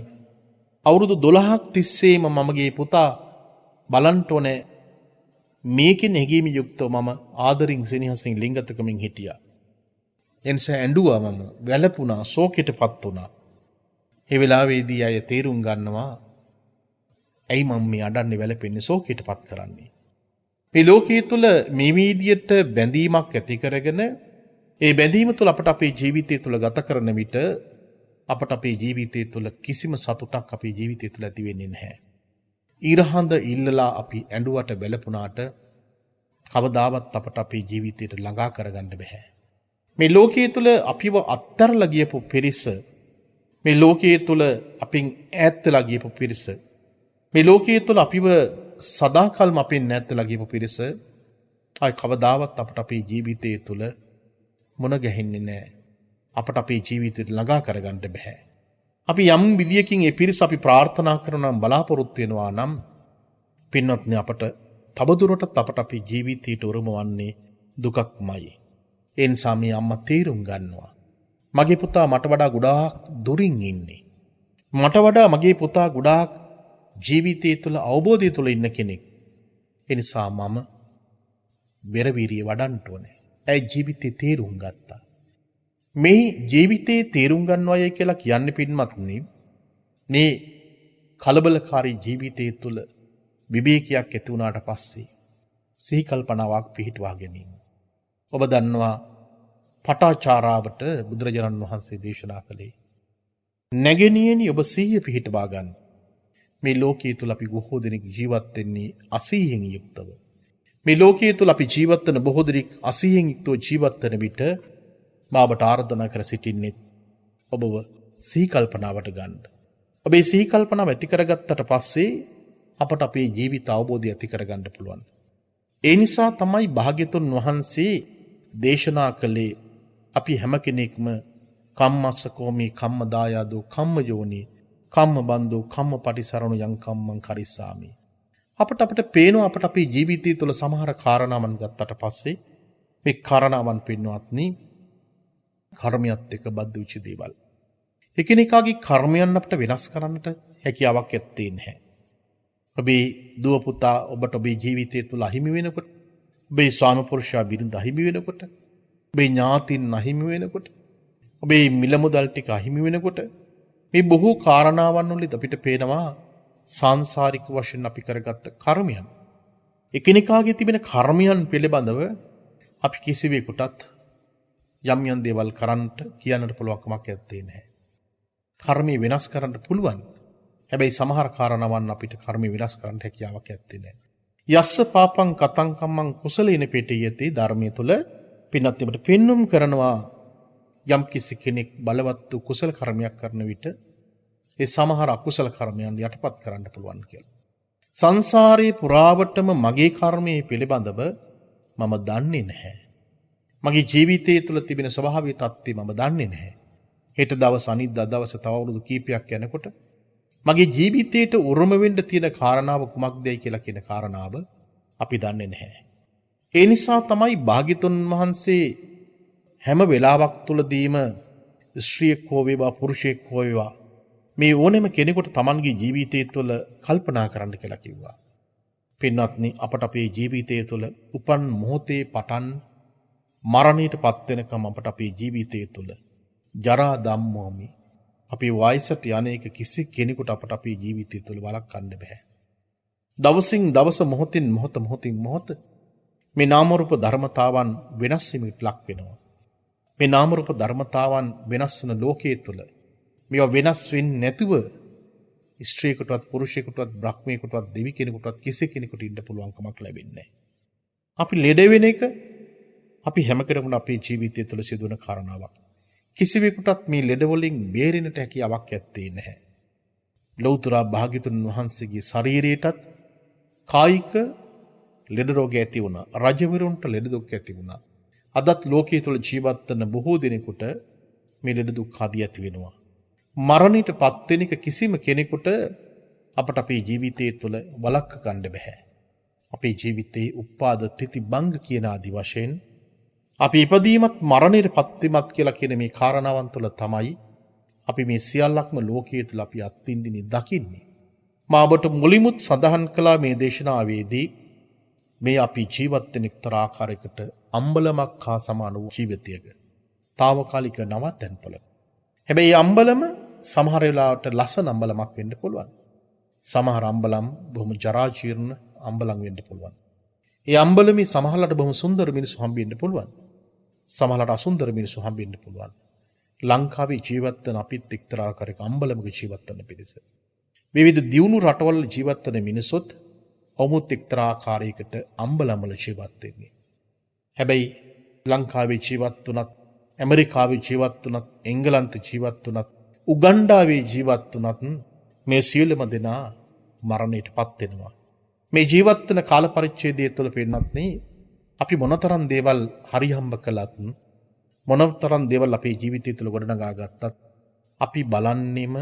අවුරුදු 12ක් තිස්සේම මමගේ පුතා බලන්ට ඕනේ මේකෙන් හැඟීම යුක්තව මම ආදරින් සෙනෙහසින් ලිංගතකමින් හිටියා. එනිසා ඇඬුවා, මම වැළපුණා, ශෝකයටපත් වුණා. ඒ වෙලාවේදී අය තේරුම් ගන්නවා ඇයි මම මේ අඬන්නේ, වැළපෙන්නේ, ශෝකයටපත් කරන්නේ. මේ ලෝකයේ තුල මේ විදියට බැඳීමක් ඇති කරගෙන ඒ බැඳීම තුළ අපට අපේ ජීවිතය තුළ ගත කරන විට අපට අපේ ජීවිතය තුළ කිසිම සතුටක් අපේ ජීවිතය තුළ ඇති වෙන්නේ නැහැ. ඊරහඳ ඉල්ලලා අපි ඇඬුවට වැළපුණාට කවදාවත් අපට අපේ ජීවිතයට ළඟා කරගන්න බෑ. මේ ලෝකයේ තුල අපිව අත්තරලා ගියපු පිරිස, මේ ලෝකයේ තුල අපින් ඈත්ලා ගියපු පිරිස, මේ ලෝකයේ තුල අපිව සදාකල්ම අපෙන් ඈත්ලා ගියපු පිරිස ආයි කවදාවත් අපට අපේ ජීවිතය තුල මොන ගැහෙන්නේ නැහැ. අපට අපේ ජීවිතයට ළඟා කරගන්න බෑ. අපි යම් විදියකින් ඒ පිරිස අපි ප්‍රාර්ථනා කරනවා නම්, බලාපොරොත්තු වෙනවා නම් පින්වත්නි අපට තවදුරටත් අපට අපේ ජීවිතයට උරුම වන්නේ දුකක්මයි. ඒ නිසා මේ අම්මා තීරුම් ගන්නවා මගේ පුතා මට වඩා ගොඩාක් දුරින් ඉන්නේ. මට වඩා මගේ පුතා ගොඩාක් ජීවිතය තුළ අවබෝධය තුළ ඉන්න කෙනෙක්. ඒ නිසා මම වෙරවීරිය වඩන්න ඕනේ. ඇයි ජීවිතේ තේරුම් ගත්තා. මේ ජීවිතේ තේරුම් ගන්නවයි කියලා කියන්නේ පින්වත්නි මේ කලබලකාරී ජීවිතය තුළ විවේකයක් ඇති වුණාට පස්සේ සිහි කල්පනාවක් පිහිටුවා ගැනීම. ඔබ දන්නවා පටාචාරාවට බුදුරජාණන් වහන්සේ දේශනා කළේ නැගෙනියනි ඔබ සිහිය පිහිටවා ගන්න. මේ ලෝකයේ තුල අපි බොහෝ දෙනෙක් ජීවත් වෙන්නේ අසීයෙන් යුක්තව. මේ ලෝකයේ තුල අපි ජීවත් වෙන බොහෝ දෙනෙක් අසීයෙන් යුක්තව ජීවත් වෙන විට මාබට ආර්දනා කර සිටින්නේ ඔබව සිහි කල්පනාවට ගන්න. ඔබේ සිහි කල්පනාව ඇති කරගත්තට පස්සේ අපට අපේ ජීවිත අවබෝධය ඇති කරගන්න පුළුවන්. ඒ නිසා තමයි භාග්‍යතුන් වහන්සේ දේශනා කළේ අපි හැම කෙනෙක්ම කම්මස්සකෝමි කම්මදායාදෝ කම්මයෝනි කම්ම බන්දෝ කම්ම පටිසරණු යං කම්මං කරිස්සාමි. අපට පේනවා අපට අපේ ජීවිතය තුළ සමහර කාරණාවන් ගත්තට පස්සේ මේ කාරණාවන් පින්වත්නි කර්මයත් එක්ක බද්ධ වෙච්ච දේවල්. එකිනෙකාගේ කර්මයන් අපිට වෙනස් කරන්නට හැකියාවක් ඇත්තේ නැහැ. ඔබේ දුව පුතා ඔබට ඔබේ ජීවිතය තුළ අහිමි වෙනකොට, ඔබේ ස්වාමි පුරුෂයා බිරිඳ අහිමි වෙනකොට, ඔබේ ඥාතින් අහිමි වෙනකොට, ඔබේ මිල මුදල් ටික අහිමි වෙනකොට මේ බොහෝ කාරණාවන් වලින් අපිට පේනවා සාංශාරික වශයෙන් අපි කරගත්ත කර්මයන්. එකිනෙකාගේ තිබෙන කර්මයන් පිළිබඳව අපි කිසිවෙකුටත් යම් යම් දේවල් කරන්නට කියන්නට පුළුවන්කමක් නැත්තේ නෑ. කර්මය වෙනස් කරන්න පුළුවන්. හැබැයි සමහර කාරණාවන් අපිට කර්මය වෙනස් කරන්න හැකියාවක් නැත්තේ නෑ. යස්ස පාපං කතං කම්මං කුසලේන පිටියති ධර්මයේ තුල පින්වත් අපිට පෙන්눔 කරනවා යම් කිසි කෙනෙක් බලවත් වූ කුසල කර්මයක් කරන විට ඒ සමහර අකුසල කර්මයන් යටපත් කරන්න පුළුවන් කියලා. සංසාරේ පුරාවටම මගේ කර්මයේ පිළිබඳව මම දන්නේ නැහැ. මගේ ජීවිතය තුළ තිබෙන ස්වභාවීය தත්ත්වය මම දන්නේ නැහැ. හෙට දවස් අනිද්දා දවස් තව අවුරුදු කීපයක් යනකොට මගේ ජීවිතයට උරුම වෙන්න තියෙන කාරණාව කුමක්දයි කියලා කියන කාරණාව අපි දන්නේ නැහැ. ඒ නිසා තමයි භාග්‍යතුන් වහන්සේ හැම වෙලාවක් තුලදීම ස්ත්‍රියෙක් හෝ වේවා පුරුෂයෙක් හෝ වේවා මේ ඕනෙම කෙනෙකුට Tamanගේ ජීවිතය තුළ කල්පනා කරන්න කියලා කිව්වා. පින්වත්නි අපට අපේ ජීවිතය තුළ උපන් මොහොතේ පටන් මරණයටපත් වෙනකම් අපට අපේ ජීවිතය තුළ ජරා ධම්මෝමි අපේ වයසට යන්නේක කිසි කෙනෙකුට අපට අපේ ජීවිතය තුළ වළක්වන්න බෑ. දවසින් දවස මොහොතින් මොහොත මේ නාම රූප ධර්මතාවන් වෙනස් වීමට ලක් වෙනවා. මේ නාම රූප ධර්මතාවන් වෙනස් වන ලෝකයේ තුල මේවා වෙනස් වෙන්නේ නැතුව ස්ත්‍රියකටවත් පුරුෂයෙකුටවත් බ්‍රහ්මයෙකුටවත් දෙවි කෙනෙකුටවත් කිසි කෙනෙකුට ඉන්න පුළුවන් කමක් ලැබෙන්නේ නැහැ. අපි ලෙඩ වෙන එක අපි හැම කෙනෙකුම අපේ ජීවිතය තුළ සිදුවන කාරණාවක්. කිසිවෙකුටත් මේ ලෙඩ වලින් බේරෙන්නට හැකියාවක් ඇත්තේ නැහැ. ලෞතර භාග්‍යතුන් වහන්සේගේ ශරීරයටත් කායික ලෙඩ රෝග ඇති වුණා. රජවරුන්ට ලෙඩ දුක් ඇති වුණා. අදත් ලෝකයේ තුල ජීවත් වෙන බොහෝ දෙනෙකුට මේ ලෙඩ දුක් ආදී ඇති වෙනවා. මරණයටපත් වෙන එක කිසිම කෙනෙකුට අපට අපේ ජීවිතයේ තුල වළක්ව ගන්න බෑ. අපේ ජීවිතයේ උපාද ප්‍රතිබංග කියන ආදි වශයෙන් අපි ඉපදීමත් මරණයටපත් වීමත් කියලා කියන මේ කාරණාවන් තුළ තමයි අපි මේ සියල්ලක්ම ලෝකයේ තුල අපි අත්විඳින්නේ දකින්නේ. මා ඔබට මුලිමුත් සඳහන් කළා මේ දේශනාවේදී මේ අපි ජීවත් වෙන එක්තරා ආකාරයකට අම්බලමක් හා සමාන වූ ජීවිතයක. తాවකාලික නවතැන්පල. හැබැයි අම්බලම සමහර වෙලාවට ලස්සන අම්බලමක් වෙන්න පුළුවන්. සමහර අම්බලම් බොහොම ජරා ජීර්ණ අම්බලම් වෙන්න පුළුවන්. ඒ අම්බලමේ සමහරලාට බොහොම සුන්දර මිනිස්සු හම්බෙන්න පුළුවන්. සමහරලාට අසුන්දර මිනිස්සු හම්බෙන්න පුළුවන්. ලංකාවේ ජීවත් වෙන අපිත් එක්තරා ආකාරයක අම්බලමක ජීවත් වෙන පිරිස. විවිධ දියුණු රටවල් ජීවත් වෙන මිනිසොත් ඔවුත් එක්තරා ආකාරයකට අම්බලම්වල ජීවත් වෙන්නේ. හැබැයි ලංකාවේ ජීවත් වුණත්, ඇමරිකාවේ ජීවත් වුණත්, එංගලන්තේ ජීවත් වුණත්, උගන්ඩාවේ ජීවත් වුණත් මේ සියලුම දෙනා මරණයටපත් වෙනවා. මේ ජීවත් වෙන කාල පරිච්ඡේදය තුළ පෙන්නත් අපි මොනතරම් දේවල් හරිහම්බ කළත් මොනතරම් දේවල් අපේ ජීවිතය තුළ ගොඩනගා ගත්තත් අපි බලන්නේම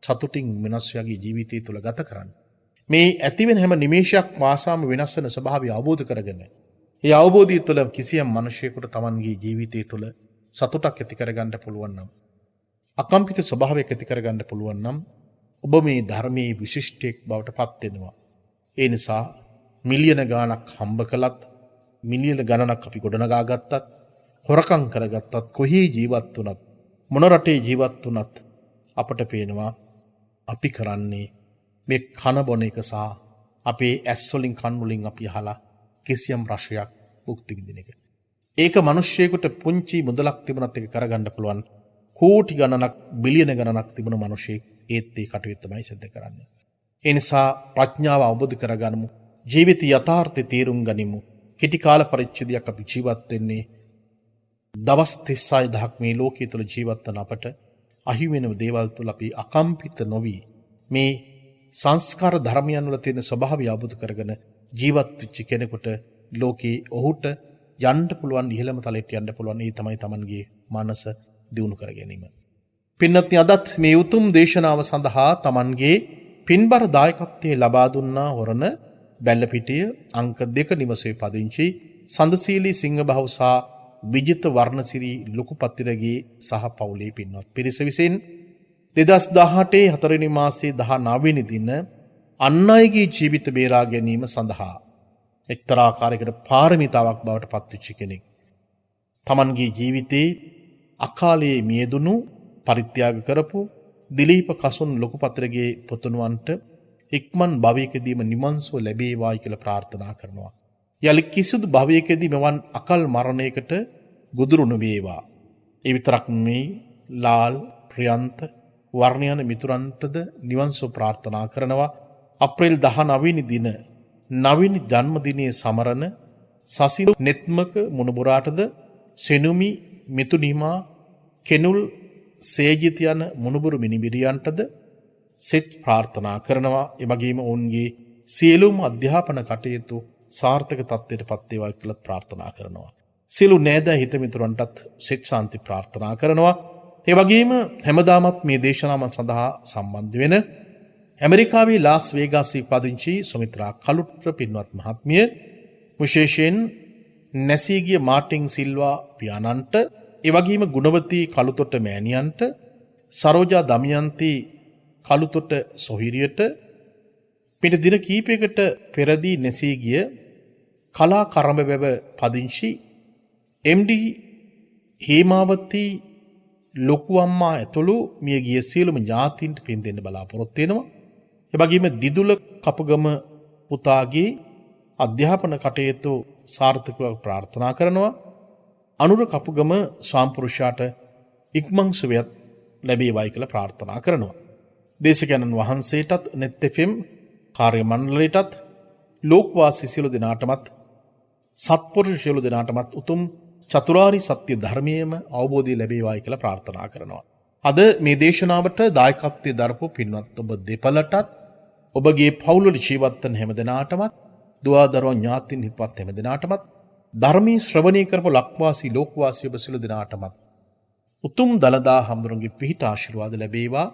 සතුටින් මිනිස්යාගේ ජීවිතය තුළ ගත කරන්න. මේ ඇතිවෙන හැම නිමේෂයක් වාසාම වෙනස් වෙන ස්වභාවය අවබෝධ කරගෙන ඒ අවබෝධය තුළ කිසියම් මිනිසෙකුට Tamanගේ ජීවිතය තුළ සතුටක් ඇති කරගන්න පුළුවන් නම්, අකම්පිත ස්වභාවයක් ඇති කරගන්න පුළුවන් නම් ඔබ මේ ධර්මයේ විශිෂ්ටයෙක් බවට පත් වෙනවා. ඒ නිසා මිලියන ගාණක් හම්බ කළත්, මිලියන ගණනක් අපි ගොඩනගා ගත්තත්, හොරකම් කරගත්තත්, කොහේ ජීවත් වුණත්, මොන රටේ ජීවත් වුණත් අපට පේනවා අපි කරන්නේ මේ කන බොන එක සහ අපේ ඇස් වලින් කන් වලින් අපි අහලා කිසියම් රසයක් භුක්ති විඳින එක. ඒක මිනිස්සෙකුට පුංචි මුදලක් තිබුණත් ඒක කරගන්න පුළුවන්. කෝටි ගණනක්, බිලියන ගණනක් තිබුණ මිනිසෙක් ඒත් ඒ කටයුත්ත තමයි සිද්ධ කරන්නේ. ඒ නිසා ප්‍රඥාව අවබෝධ කරගන්නමු. ජීවිත යථාර්ථය තේරුම් ගනිමු. කෙටි කාල පරිච්ඡේදයක් අපි ජීවත් වෙන්නේ. දවස් 36000ක් මේ ලෝකයේ තුල ජීවත් වන අපට අහිමි වෙන දේවල් තුල අපි අකම්පිත නොවි මේ සංස්කාර ධර්මයන් වල තියෙන ස්වභාවය අවබෝධ කරගෙන ජීවත් වෙච්ච කෙනෙකුට ලෝකේ ඔහුට යන්න පුළුවන්, ඉහළම තලයට යන්න පුළුවන්. ඒ තමයි Tamanගේ මනස දියුණු කර ගැනීම. පින්වත්නි, අදත් මේ උතුම් දේශනාව සඳහා Tamanගේ පින්බර දායකත්වයේ ලබා දුන්නා වරණ බැල්ලපිටිය අංක 2 නිවසේ පදිංචි සඳසීලී සිංහබහුසා විජිත වර්ණසිරි ලොකුපත්තිරගේ සහ පවුලේ පින්වත් පිරිස විසින් 2018 4 වෙනි මාසයේ 19 වෙනි දින අන් අයගේ ජීවිත බේරා ගැනීම සඳහා එක්තරා ආකාරයකට පාරමිතාවක් බවට පත්වෙච්ච කෙනෙක්. Tamanගේ ජීවිතේ අකාලයේ මියදුණු පරිත්‍යාග කරපු දිලීප කසුන් ලොකුපත්‍රගේ පුතුණුවන්ට ඉක්මන් භවයකදීම නිමන්සුව ලැබේවායි කියලා ප්‍රාර්ථනා කරනවා. යලි කිසිදු භවයකදී මෙවන් අකල් මරණයකට ගොදුරු නොවේවා. ඒ විතරක් නෙමෙයි ලාල් ප්‍රියන්ත වර්ණ යන මිතුරන්ටද නිවන් සුව ප්‍රාර්ථනා කරනවා. අප්‍රේල් 19 වෙනි දින නවීන ජන්මදිනයේ සමරන සසිල් නෙත්මක මුණුබුරාටද සෙනුමි මිතුනිමා කෙනුල් සේජිත යන මුණුබුරු මිනිබිරියන්ටද සෙත් ප්‍රාර්ථනා කරනවා. ඒ වගේම ඔවුන්ගේ සියලුම අධ්‍යාපන කටයුතු සාර්ථක තත්ත්වයට පත් වේවා කියලා ප්‍රාර්ථනා කරනවා. සියලු නෑදෑ හිත මිතුරන්ටත් සෙත් ශාන්ති ප්‍රාර්ථනා කරනවා. ඒ වගේම හැමදාමත් මේ දේශනාව සඳහා සම්බන්ධ වෙන ඇමරිකාවේ ලාස් වේගාසී පදිංචි සුමිත්‍රා කලුට්‍ර පින්වත් මහත්මිය, විශේෂයෙන් නැසී ගිය මාටින් සිල්වා පියාණන්ට, ඒ වගේම ගුණවතී කලුතොට මෑණියන්ට, සරෝජා දමයන්ති කලුතොට සොහිරියට, පිට දින කීපයකට පෙරදී නැසී ගිය කලා කරඹබැව පදිංචි එම්.ඩී. හේමාවතී ලොකු අම්මා ඇතුළු මිය ගිය සියලුම ඥාතීන්ට පින් දෙන්න බලාපොරොත්තු වෙනවා. ඒ වගේම දිදුල කපුගම පුතාගේ අධ්‍යාපන කටයුතු සාර්ථකව ප්‍රාර්ථනා කරනවා. අනුර කපුගම ස්වාම්පුරුෂයාට ඉක්මන් සුවයත් ලැබේවායි කියලා ප්‍රාර්ථනා කරනවා. දේශකයන්න් වහන්සේටත් net FM කාර්ය මණ්ඩලයටත් ලෝකවාසී සියලු දෙනාටමත් සත්පුරුෂ සියලු දෙනාටමත් උතුම් චතුරාරි සත්‍ය ධර්මයේම අවබෝධය ලැබේවායි කියලා ප්‍රාර්ථනා කරනවා. අද මේ දේශනාවට දායකත්වයේ දරපු පින්වත් ඔබ දෙපළටත් ඔබගේ පවුල්වල ජීවත් වන හැම දෙනාටමත් දුවා දරුවන් ඥාතීන් හිතවත් හැම දෙනාටමත් ධර්මී ශ්‍රවණය කරපු ලක්වාසී ලෝකවාසී ඔබ සියලු දෙනාටමත් උතුම් දලදා හඳුරුන්ගේ පිහිට ආශිර්වාද ලැබේවා.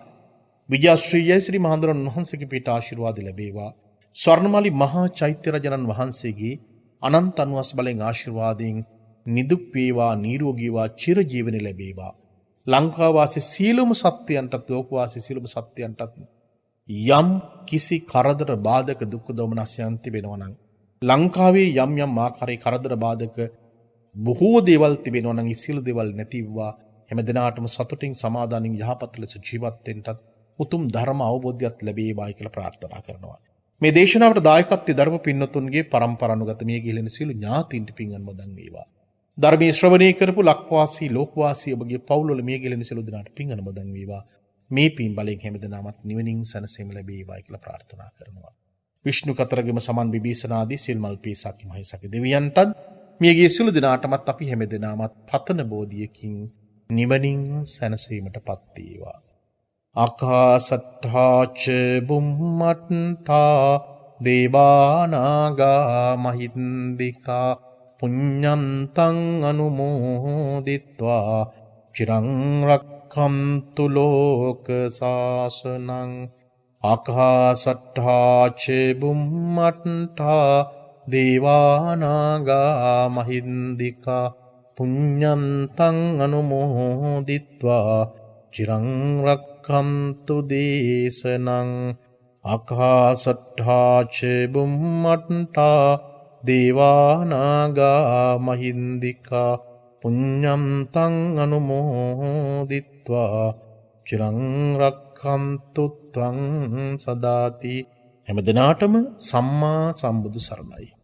විජයශ්‍රී ජයශ්‍රී මහඳුරන් වහන්සේගේ පිහිට ආශිර්වාද ලැබේවා. ස්වර්ණමාලි මහා චෛත්‍ය රජනන් වහන්සේගේ අනන්ත අනුවස් බලෙන් ආශිර්වාදයෙන් නිදුක් වේවා, නිරෝගී වේවා, චිරජීවනය ලැබේවා. ලංකාවාසී සීලම සත්‍යයන්ටත් ලෝකවාසී සීලම සත්‍යයන්ටත් යම් කිසි කරදර බාධක දුක් දෝමනස්යන් තිබෙනවා නම්, ලංකාවේ යම් යම් ආකාරයේ කරදර බාධක බොහෝ දේවල් තිබෙනවා නම්, ඉසිලු දේවල් නැතිවවා හැම දිනාටම සතුටින් සමාදානින් යහපත් ලෙස ජීවත් වෙන්නත් උතුම් ධර්ම අවබෝධයක් ලැබේවායි කියලා ප්‍රාර්ථනා කරනවා. මේ දේශනාවට දායකත්වයේ දරපු පින්වතුන්ගේ පරම්පරානුගත මිය ගිහින සියලු ඥාතීන්ට පින් අනුමෝදන් වේවා. ධර්මයේ ශ්‍රවණය කරපු ලක්වාසී ලෝකවාසී ඔබගේ පවුල්වල මිය ගිහින සියලු දෙනාට පින් අනුමෝදන් වේවා. මේ පින් බලයෙන් හැමදෙනාමත් නිවනින් සැනසීම ලැබේවායි කියලා ප්‍රාර්ථනා කරනවා. විෂ්ණු කතරගම සමන් විභීෂණාදී සිල්මල් පීසක්කි මහේසක්කි දෙවියන්ටත් මියගිය සියලු දෙනාටමත් අපි හැමදෙනාමත් පතන බෝධියකින් නිවනින් සැනසීමටපත් වේවා. ආකාසට්ඨා ච බුම්මට්ඨා දේවානාගා මහින්దికා පුඤ්ඤන්තං අනුමෝදිත්වා චිරං රක්ඛන්තු ලෝක සාසනං. ආකාසට්ඨා ච බුම්මට්ඨා දේවානාගා මහින්దికා පුඤ්ඤන්තං අනුමෝදිත්වා චිරං රක්ඛන්තු දේශනං. ආකාසට්ඨා ච බුම්මට්ඨා දේවානාගා මහින්దికා පුඤ්ඤන්තං අනුමෝදිත්වා චිරං රක්ඛන්තු ත්වං සදාති. හැම දිනාටම සම්මා සම්බුදු සරණයි.